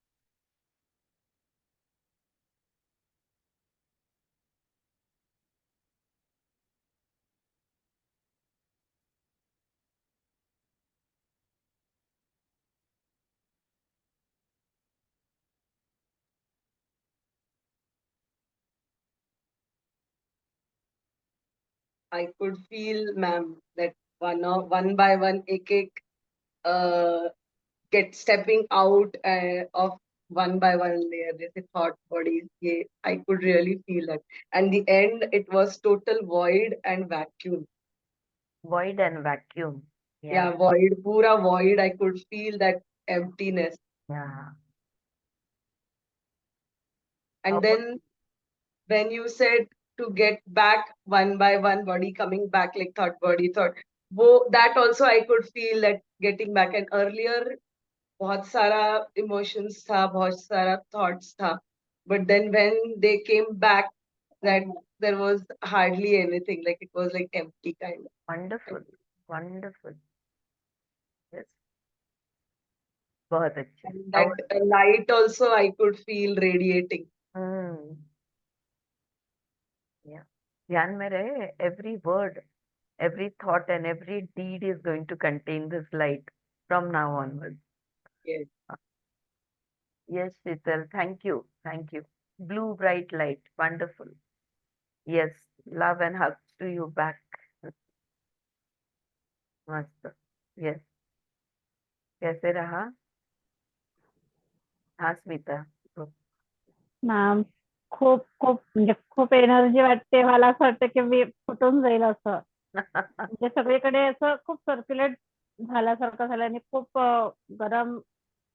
I could feel, ma'am, that one by one, ek uh, get stepping out of one by one layer. This thought bodies. Yeah, I could really feel that. And the end, it was total void and vacuum. Void and vacuum. Yeah, Yeah. void, pura void. I could feel that emptiness. Yeah. And then when you said to get back one by one, body coming back like thought body, thought, that also I could feel that getting back. And earlier बहुत सारा emotions था, बहुत सारा thoughts था, but then when they came back that there was hardly anything, like it was like empty kind of. Wonderful, wonderful. Yes, बहुत अच्छे। And that light also I could feel radiating. हम्म, या ध्यान में रहे, every word, every thought and every deed is going to contain this light from now onwards. Yes. Yes, Sheetal, thank you, thank you. Blue bright light, wonderful. Yes, love and hugs to you back. Mast. Yes. कैसे रहा? हाँ Smita. Ma'am खूप खूप म्हणजे खूप energy वाटते. मला असं वाटतं की मी फुटून जाईल असं. म्हणजे सगळीकडे असं खूप सर्क्युलेट झाल्यासारखं झालं आणि खूप गरम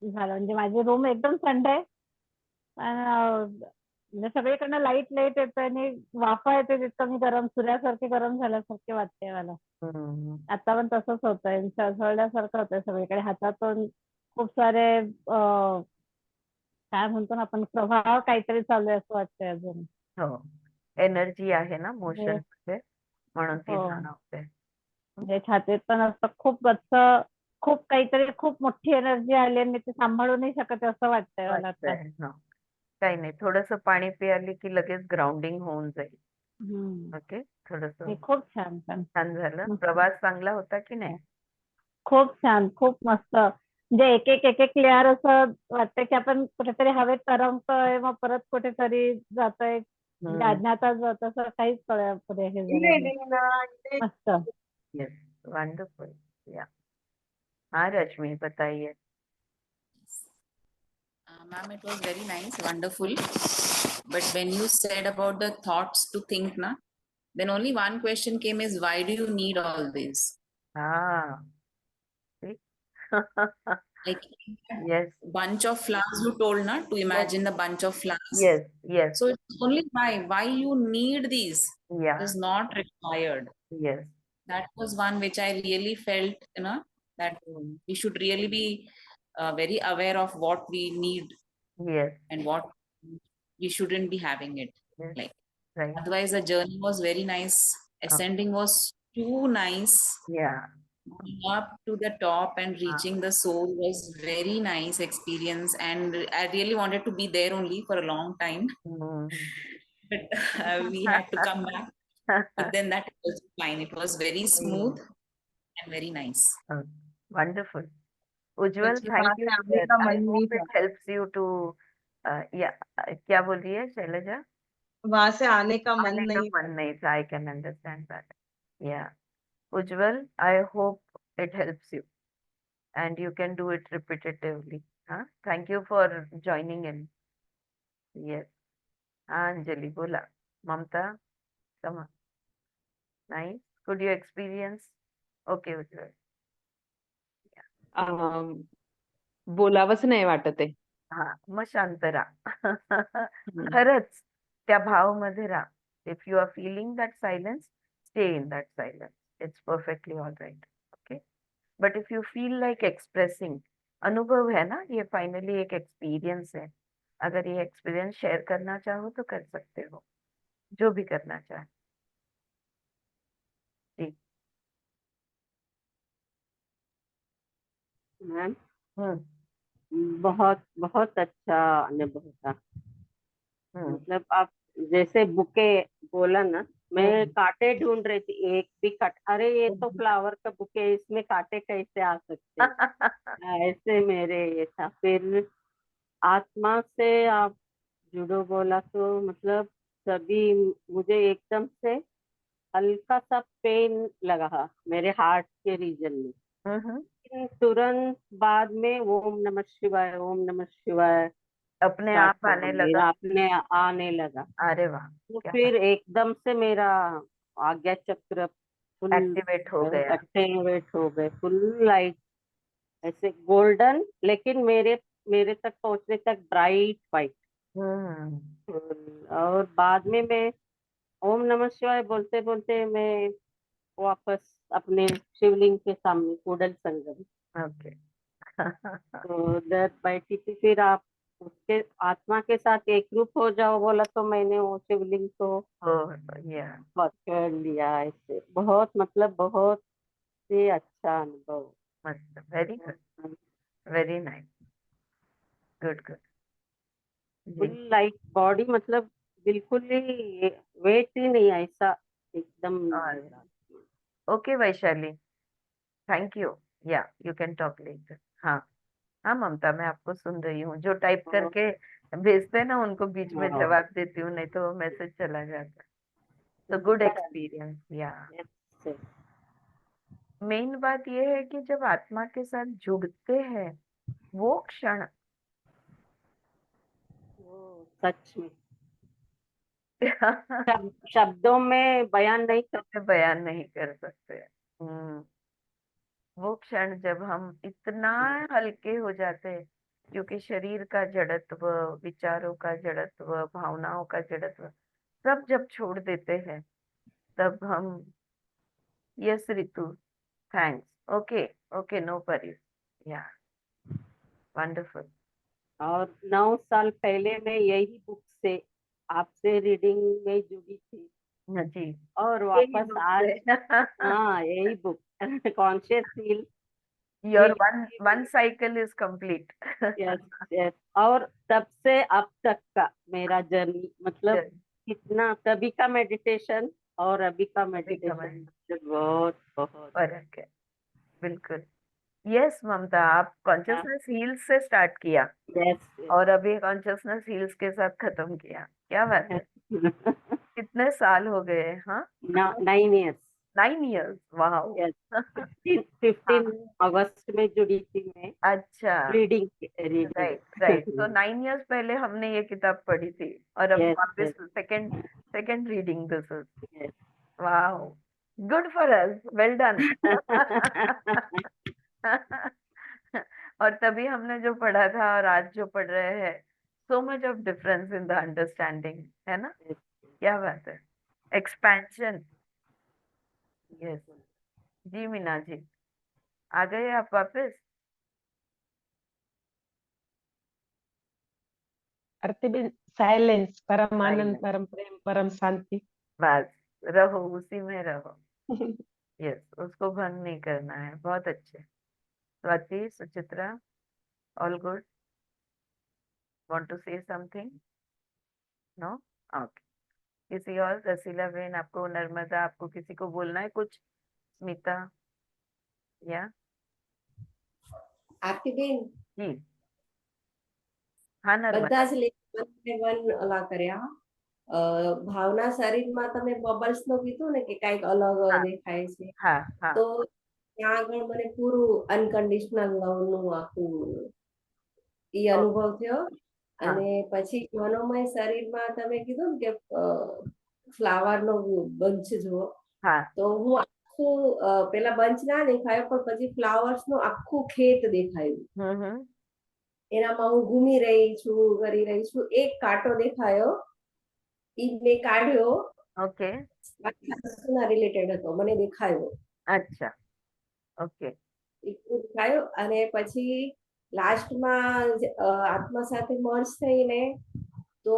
झालं. म्हणजे माझी रूम एकदम थंड आहे. म्हणजे सगळीकडनं लाईट लाईट येतोय आणि वाफा येते तितकं मी गरम सूर्यासारखे गरम झाल्यासारखे वाटते मला. हम्म. आता पण तसंच होतंय. सळसळल्यासारखं होतंय सगळीकडे. हातातून खूप सारे काय म्हणतो ना आपण प्रवाह काहीतरी चालू आहे असं वाटतंय अजून. हो, एनर्जी आहे ना म्हणजे मोशन मध्ये, म्हणून ती हो जाणवते. म्हणजे छातीत पण असं खूप गच्च खूप काहीतरी खूप मोठी एनर्जी आली आणि मी ते सांभाळू नाही शकत असं वाटतंय मला आता. वाटतंय. हो, काही नाही, थोडस पाणी पियाली की लगेच ग्राउंडिंग होऊन जाईल. ओके, थोडस हे खूप छान पण छान झालं. मस्त. प्रवास चांगला होता की नाही? खूप छान खूप मस्त. म्हणजे एक एक लेअर असं वाटतं की आपण कुठेतरी हवेत तरंगतोय मग परत कुठेतरी जातोय. म्हणजे अज्ञातात जात असं काहीच पुढे हे झालं नाही. मस्त. Yes, wonderful. या, हाँ रश्मि बताइए. Ma'am, it was very nice, wonderful. But when you said about the thoughts to think, na, then only one question came is why do you need all this? हाँ. Like Yes, bunch of flowers you told na to imagine the bunch of flowers. yes, yes. So it's only why you need these. Yeah, It is not required. yes. That was one which I really felt, that we should really be very aware of what we need Yes, and what we shouldn't be having it. yes, Like right. otherwise the journey was very nice. Ascending was too nice. Yeah. Going up to the top and reaching the soul was very nice experience, and I really wanted to be there only for a long time. But we had to come back. But then that was fine. It was very smooth and very nice. Wonderful. Ujjwal, मुझे thank वहां you. से आने का I मन नहीं hope था. it helps you to yeah. क्या बोल रही है शैलजा? वहां से आने का मन आने का नहीं था. मन नहीं था. I can understand that. Yeah. Ujjwal, I hope it helps you and you can do it repetitively. Huh? Thank you for joining in. Yes. Anjali, bola. Mamta, come on. Nice. Could you experience? Okay, Ujjwal. बोलावंच नाही वाटत आहे. हा, मग शांत राहा. खरंच त्या भावमध्ये राहा. If you are feeling that silence, stay in that silence. It's perfectly all right. Okay, but if you feel like expressing, अनुभव है ना ये, फाइनली एक एक्सपीरियंस है. अगर ये एक्सपीरियंस शेयर करना चाहो तो कर सकते हो, जो भी करना चाहे. जी. मैम हम्म. बहुत बहुत अच्छा अनुभव था. हम्म. मतलब आप जैसे बुके बोला ना, मैं कांटे ढूंढ रही थी. एक भी अरे ये तो फ्लावर का बुके है, इसमें कांटे कैसे आ सकते हैं. ऐसे मेरे ये था. फिर आत्मा से आप जुड़ो बोला तो मतलब सभी मुझे एकदम से हल्का सा पेन लगा मेरे हार्ट के रीजन में. लेकिन तुरंत बाद में ओम नमः शिवाय, ओम नमः शिवाय अपने स्टार्ट आप हो आने गई, लगा. अपने आने लगा. अरे वाह, तो क्या फिर एकदम से मेरा आज्ञा चक्र फुल एक्टिवेट हो गया. एक्टिवेट हो गए. फुल लाइट ऐसे गोल्डन, लेकिन मेरे मेरे तक पहुंचने तक ब्राइट वाइट. और बाद में मैं ओम नमः शिवाय बोलते बोलते मैं वापस अपने शिवलिंग के सामने कूडल संगम ओके. तो उधर बैठी थी. फिर आप उसके आत्मा के साथ एक रूप हो जाओ बोला तो मैंने वो शिवलिंग को या पकड़ लिया. ऐसे बहुत मतलब बहुत ही अच्छा अनुभव. मस्त. Very good, very nice. Good good. Full light body, मतलब बिल्कुल ही वेट ही नहीं ऐसा एकदम. Okay Vaishali, thank you. या यू कैन टॉक लेटर. हाँ हाँ ममता, मैं आपको सुन रही हूँ. जो टाइप करके भेजते हैं ना उनको बीच में जवाब देती हूँ, नहीं तो वो मैसेज चला जाता है. तो गुड एक्सपीरियंस. या मेन बात ये है कि जब आत्मा के साथ जुड़ते हैं वो क्षण वो सच में शब्दों में बयान नहीं कर से बयान नहीं कर सकते। वो क्षण जब हम इतना हल्के हो जाते हैं, क्योंकि शरीर का जड़त्व, विचारों का जड़त्व, भावनाओं का जड़त्व सब जब छोड़ देते हैं, तब हम, yes Ritu, thanks, okay, okay, no worries, या वंडरफुल। और 9 साल पहले मैं यही बुक से आपसे रीडिंग में जुड़ी थी जी, और यही वापस book आज से। हाँ यही book conscious feel your one cycle is complete. Yes yes. और तब से अब तक का मेरा जर्नी मतलब कितना तभी का मेडिटेशन और अभी का मेडिटेशन बहुत बहुत फर्क है, बिल्कुल। यस ममता, आप कॉन्शियसनेस हील्स से स्टार्ट किया यस और अभी कॉन्शियसनेस हील्स के साथ खत्म किया, क्या बात है। कितने साल हो गए? हाँ, 9 years 9 years, वाह। यस। 15 अगस्त में जुड़ी थी मैं अच्छा, रीडिंग राइट राइट, तो 9 years पहले हमने ये किताब पढ़ी थी और अब यस वापस सेकंड रीडिंग दिस इज, वाह, good for us, well done. और तभी हमने जो पढ़ा था और आज जो पढ़ रहे हैं, so much of difference in the understanding, है ना? क्या बात है, एक्सपेंशन। यस जी, मीना जी, आ गए आप वापस? आरतीबेन, साइलेंस, परम आनंद, Silence. परम प्रेम, परम शांति। बस रहो, उसी में रहो। यस, उसको भंग नहीं करना है। बहुत अच्छे। Swati, Suchitra, all good? Want to say something? No? Okay. किसी और? रसीला बहन, आपको, नर्मदा, आपको किसी को बोलना है कुछ? स्मिता या આરતી બેન जी? हाँ नर्मदा, બધા જ લેવલ ઓલા કર્યા ભાવના શરીરમાં તમે બબલ્સ નો કીધું ને કે કઈક અલગ हाँ દેખાય છે हाँ हाँ તો ત્યાં આગળ મને પૂરું અનકન્ડિશનલ લવ નું આખું ઈ અનુભવ થયો हाँ અને પછી મનોમય શરીરમાં તમે કીધું ને કે ફ્લાવર નો બંચ જુઓ हाँ તો હું આખું પેલા બંચ ના દેખાયો પણ પછી ફ્લાવર્સ નું આખું ખેત દેખાયું हम्म, એનામાં હું ઘૂમી રહી છું કરી રહી છું એક કાંટો દેખાયો ઈ મેં કાઢ્યો ओके, વસ્તુના રિલેટેડ હતો મને દેખાયો अच्छा, ओके, ઈ દેખાયો અને પછી લાસ્ટમાં આત્મા સાથે મર્જ થઈને તો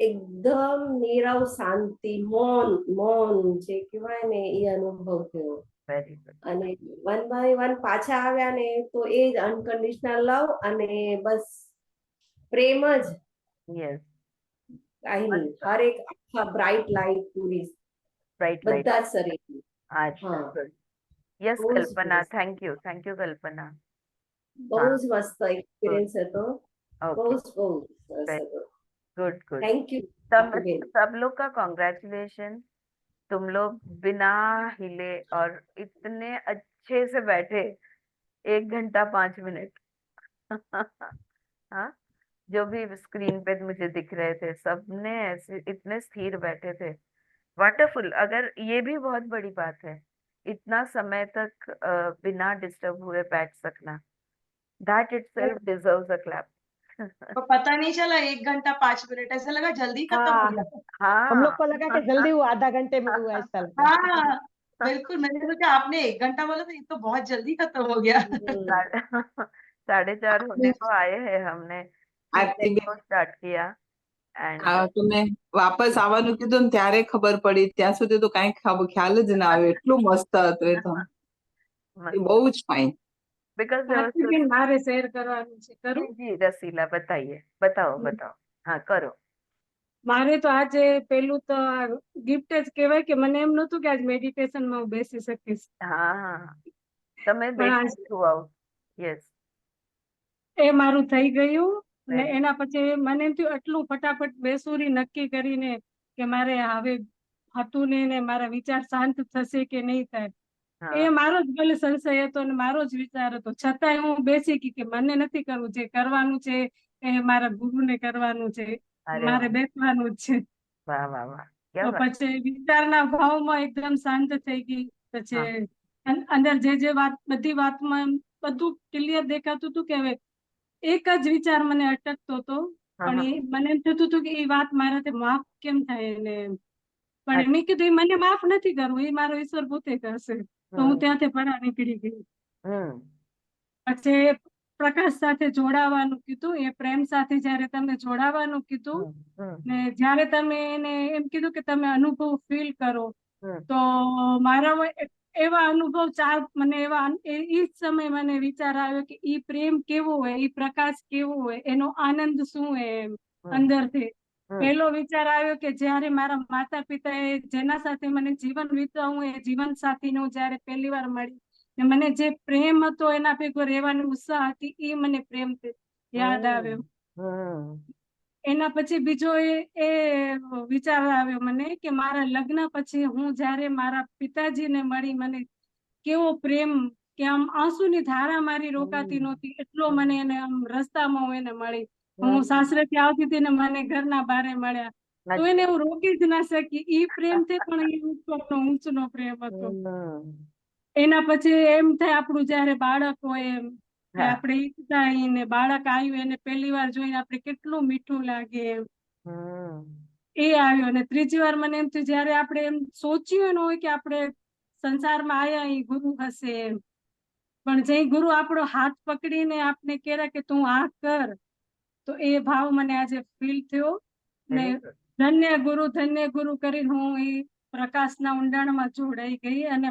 એકદમ નીરવ શાંતિ મૌન મૌન જે કહેવાય ને એ અનુભવ થયો वेरी गुड। અને વન બાય વન પાછા આવ્યા ને તો એ જ અનકન્ડિશનલ લવ અને બસ પ્રેમ જ यस, કાંઈ નહીં હર એક આખા બ્રાઇટ લાઇટ પૂરી ब्राइट लाइट। બધા જ શરીર अच्छा, हाँ गुड। यस બહુ જ कल्पना, મસ્ત थैंक यू कल्पना। બહુ हाँ, જ મસ્ત એક્સપિરિયન્સ હતો બહુ ओके, જ બહુ જ સરસ હતો गुड गुड। થેન્ક યુ सब બેન सब लोग का कॉन्ग्रेचुलेशन। तुम लोग बिना हिले और इतने अच्छे से बैठे, 1 घंटा 5 मिनट। हाँ, जो भी स्क्रीन पे मुझे दिख रहे थे, सबने ऐसे इतने स्थिर बैठे थे। वंडरफुल। अगर ये भी बहुत बड़ी बात है, इतना समय तक बिना डिस्टर्ब हुए बैठ सकना, that itself deserves a clap. तो पता नहीं चला 1 घंटा 5 मिनट, ऐसा लगा जल्दी खत्म हो हाँ, गया। हम लोग हाँ। को लगा कि जल्दी वो आधा घंटे में हुआ, ऐसा लगा। हाँ बिल्कुल, मैंने सोचा आपने 1 घंटा बोला तो ये तो बहुत जल्दी खत्म हो गया। साढ़े 4 होने को आए हैं, हमने 6 को સ્ટાર્ટ કિયા એન્ડ તમે વાપસ આવવાનું કીધું ને ત્યારે ખબર પડી, ત્યાં સુધી તો કાંઈ ખ્યાલ જ ના આવ્યો. એટલું મસ્ત હતું એ તો, એ બહુ જ ફાઇન. बिकॉज આરતીબેન મારે શેર કરવાનું છે કરું जी रसीला, बताइए, बताओ बताओ, हाँ करो। મારે તો આજે પેલું તો ગિફ્ટ જ કહેવાય કે મને એમ નતું કે આજ મેડિટેશનમાં હું બેસી શકીશ हाँ हाँ, તમે પણ બેઠા આજ થ્રુઆઉટ, યસ, એ મારું થઈ ગયું ને Very એના પછી મને એમ થયું આટલું ફટાફટ બેસુરી નક્કી કરીને કે મારે હવે હતું ને મારા વિચાર શાંત થશે કે નહીં થાય એ મારો જ ભલે સંશય હતો અને મારો જ વિચાર હતો, છતાંય હું બેસી ગઈ કે મને નથી કરવું, જે કરવાનું છે એ મારા ગુરુને કરવાનું છે, અરે મારે વાહ, બેસવાનું જ છે. વાહ વાહ વાહ, તો ક્યા વાત. પછી વિચારના ભાવમાં એકદમ શાંત થઈ ગઈ. પછી અંદર જે વાત, બધી વાતમાં બધું ક્લિયર દેખાતું હતું કે હવે એક જ વિચાર મને અટકતો હતો, પણ એ મને એમ થતું હતું કે એ વાત મારાથી માફ કેમ થાય એને. પણ મેં કીધું એ મને માફ નથી કરવું, એ મારો ઈશ્વર પોતે કરશે. તો હું ત્યાંથી પરા નીકળી ગઈ. પછી પ્રકાશ સાથે જોડાવાનું કીધું, એ પ્રેમ સાથે જયારે તમે જોડાવાનું કીધું ને જયારે તમે એને એમ કીધું કે તમે અનુભવ ફીલ કરો, તો મારા એવા અનુભવ મને એવા એ જ સમય મને વિચાર આવ્યો કે ઈ પ્રેમ કેવો હોય, ઈ પ્રકાશ કેવો હોય, એનો આનંદ શું હોય એમ અંદરથી. પહેલો વિચાર આવ્યો કે જયારે મારા માતા પિતાએ જેના સાથે મને જીવન વિતાવું, એ જીવન સાથીને જયારે પહેલી વાર મળી, મને જે પ્રેમ હતો એના ભેગો રહેવાની ઉત્સાહ હતી, એ મને પ્રેમ યાદ આવ્યો. એના પછી બીજો એ વિચાર આવ્યો મને કે મારા લગ્ન પછી હું જયારે મારા પિતાજીને મળી, મને કેવો પ્રેમ, કે આમ આંસુની ધારા મારી રોકાતી નહોતી, એટલો મને એને આમ રસ્તામાં હું એને મળી. હું સાસરેથી આવતી હતી ને મને ઘરના બારે મળ્યા, તો એને હું રોકી જ ના શકી. ઈ પ્રેમ છે પણ એ ઉપરનો ઊંચનો પ્રેમ હતો. એના પછી એમ થાય આપણું જયારે બાળક હોય એમ કે આપણે ઈચ્છતા ને બાળક આવ્યું, એને પહેલી વાર જોઈને આપણે કેટલું મીઠું લાગે એમ, એ આવ્યો. અને ત્રીજી વાર મને એમ થયું જયારે આપણે એમ સોચ્યું ન હોય કે આપણે સંસારમાં આયા એ ગુરુ હશે એમ, પણ જે ગુરુ આપણો હાથ પકડીને આપણે કહે કે તું આ કર, તો એ ભાવ મને આજે ફીલ થયો. ને ધન્ય ગુરુ કરીને હું એ પ્રકાશના ઊંડાણમાં જોડાઈ ગઈ. અને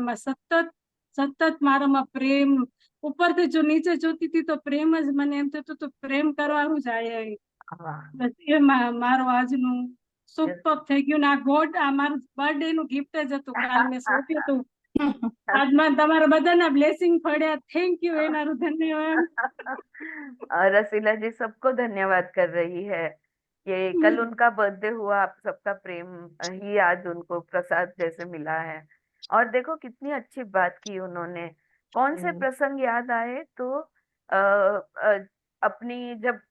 સતત મારામાં પ્રેમ, ઉપરથી જો નીચે જોતી હતી તો પ્રેમ જ મને એમ થતું તો પ્રેમ કરવાનું જ આયા. બસ એ મારો આજનું સુપર થઈ ગયું. ને આ ગોડ, આ મારું બર્થડે નું ગિફ્ટ જ હતું. કાલ મેં સોચ્યું હતું, આજમાં તમારા બધાના બ્લેસિંग પડ્યા. थैंक यू, एनारू धन्यवाद। रसीला जी सबको धन्यवाद कर रही है कि कल उनका बर्थडे हुआ, आप सबका प्रेम ही आज उनको प्रसाद जैसे मिला है। और देखो कितनी अच्छी बात की उन्होंने। कौन से प्रसंग याद आए तो अपनी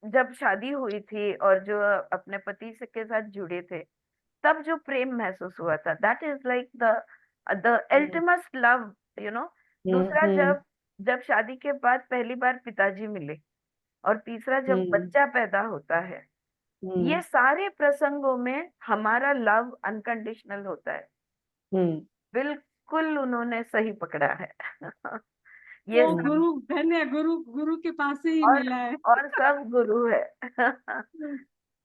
जब शादी हुई थी और जो अपने पति से के साथ जुड़े थे, तब जो प्रेम महसूस हुआ था, that is like the ultimate love, you know. दूसरा जब शादी के बाद पहली बार पिताजी मिले, और तीसरा जब बच्चा पैदा होता है, ये सारे प्रसंगों में हमारा लव अनकंडीशनल होता है। बिल्कुल उन्होंने सही पकड़ा है। ये वो गुरु के पास ही मिला है। और सब गुरु है।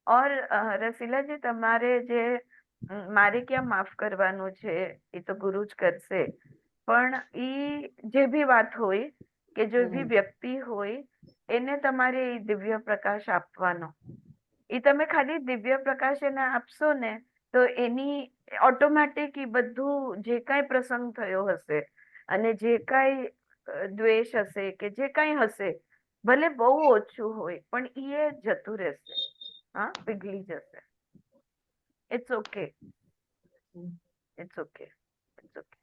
और રસીલા जी તમારે જે મારે ક્યાં માફ કરવાનું છે, એ તો ગુરુ જ કરશે. પણ ઈ જે બી વાત હોય કે જે બી વ્યક્તિ હોય, એને તમારે એ દિવ્ય પ્રકાશ આપવાનો. એ તમે ખાલી દિવ્ય પ્રકાશ એને આપશો ને, તો એની ઓટોમેટિક એ બધું જે કાંઈ પ્રસંગ થયો હશે અને જે કાંઈ દ્વેષ હશે કે જે કાંઈ હશે, ભલે બહુ ઓછું હોય પણ એ જતું રહેશે. હા, પીગળી જશે. It's okay, it's okay, it's okay.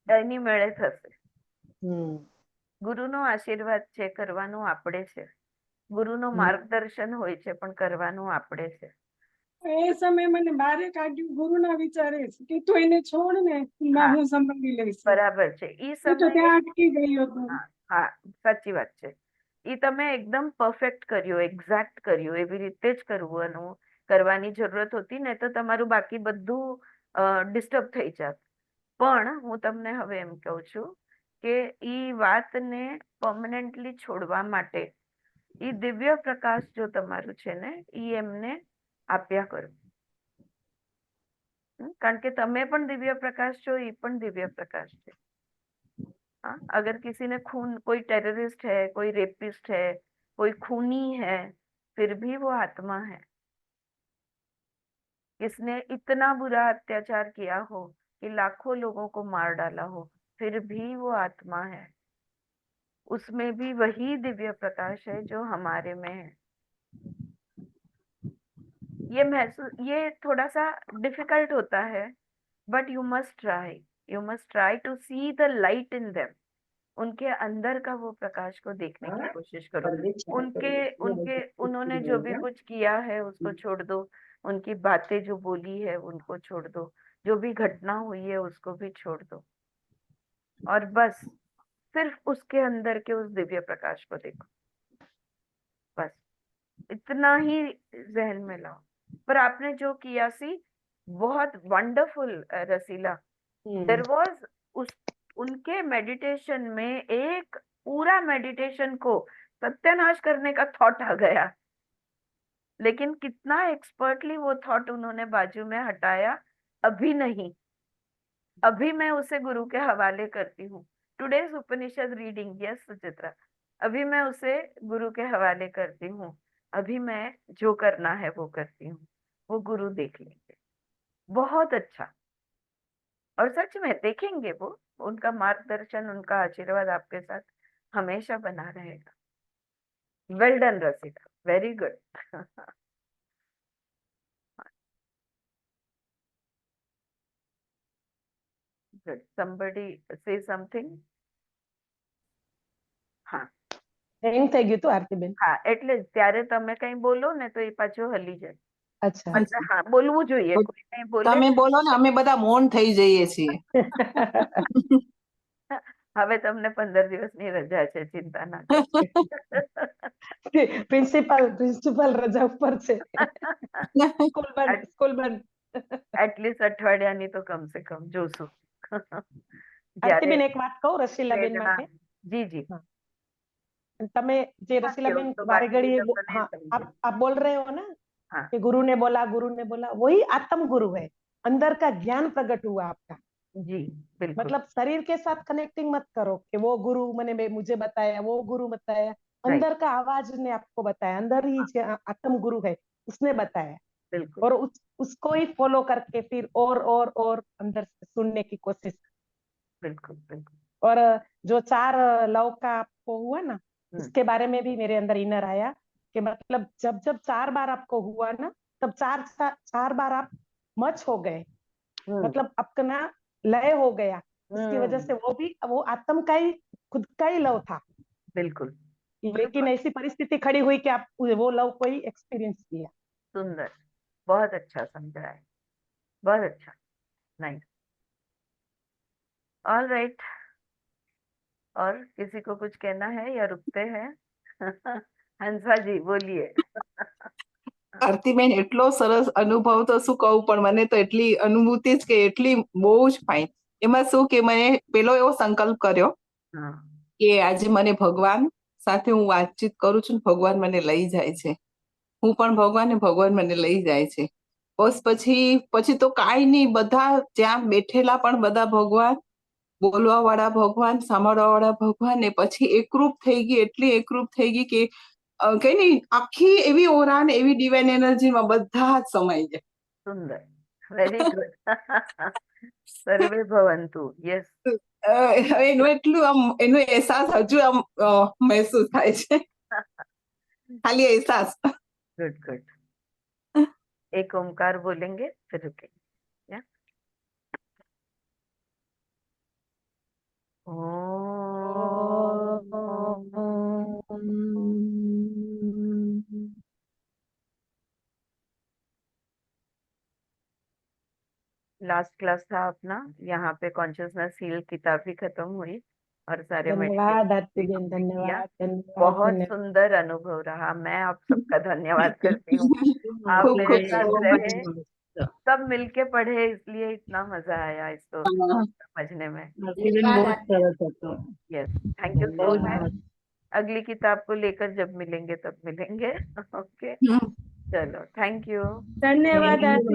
એની મેળે થશે. ગુરુનો આશીર્વાદ છે, કરવાનું આપણે છે. ગુરુનું માર્ગદર્શન હોય છે, પણ કરવાનું આપણે છે. એ સમય મને બારે કાઢ્યું ગુરુના વિચારે કે તું એને છોડ ને, હું સંભાળી લઈશ. બરાબર છે. ઈ તો ત્યાં અટકી ગયો હતો. હા, સાચી વાત છે. ઈ તમે એકદમ પરફેક્ટ કર્યું, એક્ઝેક્ટ કર્યું. એવી રીતે જ કરવાની જરૂરત હતી ને, તો તમારું બાકી બધું ડિસ્ટર્બ થઈ જાત. પણ હું તમને હવે એમ કહું છું કે ઈ વાતને પરમનન્ટલી છોડવા માટે ઈ દિવ્ય પ્રકાશ જો તમારું છે ને, ઈ એમને આપ્યા કરો. કારણ કે તમે પણ દિવ્ય પ્રકાશ છો, એ પણ દિવ્ય પ્રકાશ છે. हाँ, अगर किसी ने कोई टेररिस्ट है, कोई रेपिस्ट है, कोई खूनी है, फिर भी वो आत्मा है. किसने इतना बुरा अत्याचार किया हो कि लाखों लोगों को मार डाला हो, फिर भी वो आत्मा है. उसमें भी वही दिव्य प्रकाश है जो हमारे में है. ये थोड़ा सा डिफिकल्ट होता है, but you must try to see the light in them. उनके अंदर का वो प्रकाश को देखने की कोशिश करो। उन्होंने जो भी कुछ किया है उसको छोड़ दो, उनकी बातें जो बोली है उनको छोड़ दो, जो भी घटना हुई है उसको भी छोड़ दो, और बस सिर्फ उसके अंदर के उस दिव्य प्रकाश को देखो। बस इतना ही जहन में लाओ। पर आपने जो किया सी बहुत वंडरफुल रसीला। देयर वाज उनके मेडिटेशन में एक पूरा मेडिटेशन को सत्यानाश करने का थॉट आ गया, लेकिन कितना एक्सपर्टली वो थॉट उन्होंने बाजू में हटाया। अभी नहीं, अभी मैं उसे गुरु के हवाले करती हूँ। टुडेज उपनिषद रीडिंग, यस सुचित्रा, अभी मैं उसे गुरु के हवाले करती हूँ। अभी मैं जो करना है वो करती हूँ, वो गुरु देख लेंगे। बहुत अच्छा। और सच में देखेंगे वो, उनका मार्गदर्शन, उनका आशीर्वाद आपके साथ हमेशा बना रहेगा। Well done Rasika, very good. Good. Somebody say something. હા, હેંગ થઈ ગયું હતું આરતીબેન. હા, એટલે ત્યારે તમે કઈ બોલો ને તો એ પાછું હલી જાય. અચ્છા. એટલે હા, બોલવું જોઈએ. કોઈ કઈ બોલે તમે બોલો ને, અમે બધા મૌન થઈ જઈએ છીએ. હવે તમને 15 દિવસની રજા છે, ચિંતા ના કરો. પ્રિન્સિપલ રજા ઉપર છે. સ્કૂલ બંધ. એટલીસ્ટ અઠવાડિયાની તો કમ સે કમ જોશું. આરતીબેન એક વાત કહું રસીલાબેન માટે. જી જી, તમે જે રસીલાબેन बारे घड़ी हाँ आप बोल रहे हो ना कि गुरु ने बोला वही आत्म गुरु है। अंदर का ज्ञान प्रकट हुआ आपका। जी बिल्कुल। मतलब शरीर के साथ कनेक्टिंग मत करो कि वो गुरु मुझे बताया, वो गुरु बताया। अंदर का आवाज ने आपको बताया, अंदर ही आत्म गुरु है उसने बताया। बिल्कुल। और उसको ही फॉलो करके फिर और अंदर से सुनने की कोशिश। बिल्कुल बिल्कुल। और जो 4 लव का आपको हुआ ना, उसके बारे में भी मेरे अंदर इनर आया कि मतलब जब 4 बार आपको हुआ ना, तब 4 बार आप मच हो गए। मतलब अपना लय हो गया। उसकी वजह से वो आत्म का ही, खुद का ही लव था। बिल्कुल। लेकिन ऐसी परिस्थिति खड़ी हुई कि आप वो लव को ही एक्सपीरियंस किया। सुंदर, बहुत अच्छा समझा है, बहुत अच्छा, नाइस। ऑल राइट, और किसी को कुछ कहना है या रुकते हैं? हंसा जी बोलिए। આરતીબેન એટલો સરસ અનુભવ તો શું કહું, પણ મને તો એટલી અનુભૂતિ જ કે એટલી બહુ જ ફાઇન. એમાં શું કે મને પેલો એવો સંકલ્પ કર્યો કે આજે મને ભગવાન સાથે હું વાતચીત કરું છું, ભગવાન મને લઈ જાય છે, હું પણ ભગવાન ને ભગવાન મને લઈ જાય છે. બસ પછી તો કાંઈ નહીં, બધા ત્યાં બેઠેલા પણ બધા ભગવાન, બોલવા વાળા ભગવાન, સાંભળવા વાળા ભગવાન, ને પછી એકરૂપ થઈ ગઈ, એટલી એકરૂપ થઈ ગઈ કે કઈ નહીં, આખી એવી ઓરા ને એવી ડિવાઇન એનર્જી માં બધા જ સમાઈ જાય. સુંદર, વેરી ગુડ. સર્વે ભવંતુ, યસ. એનું એટલું આમ એનો અહેસાસ હજુ આમ મહેસૂસ થાય છે, ખાલી અહેસાસ. Good good. एक ओमकार बोलेंगे फिर रुकेंगे। लास्ट क्लास था अपना, यहाँ पे कॉन्शियसनेस हील किताब भी खत्म हुई और सारे धन्यवाद आरतीबेन, धन्यवाद। बहुत सुंदर अनुभव रहा। मैं आप सबका धन्यवाद करती हूँ। आप खूब मेरे खूब साथ रहे, सब मिलके पढ़े, इसलिए इतना मजा आया इसको समझने में। Yes, thank you so much. अगली किताब को लेकर जब मिलेंगे तब मिलेंगे। ओके, चलो, थैंक यू। धन्यवाद।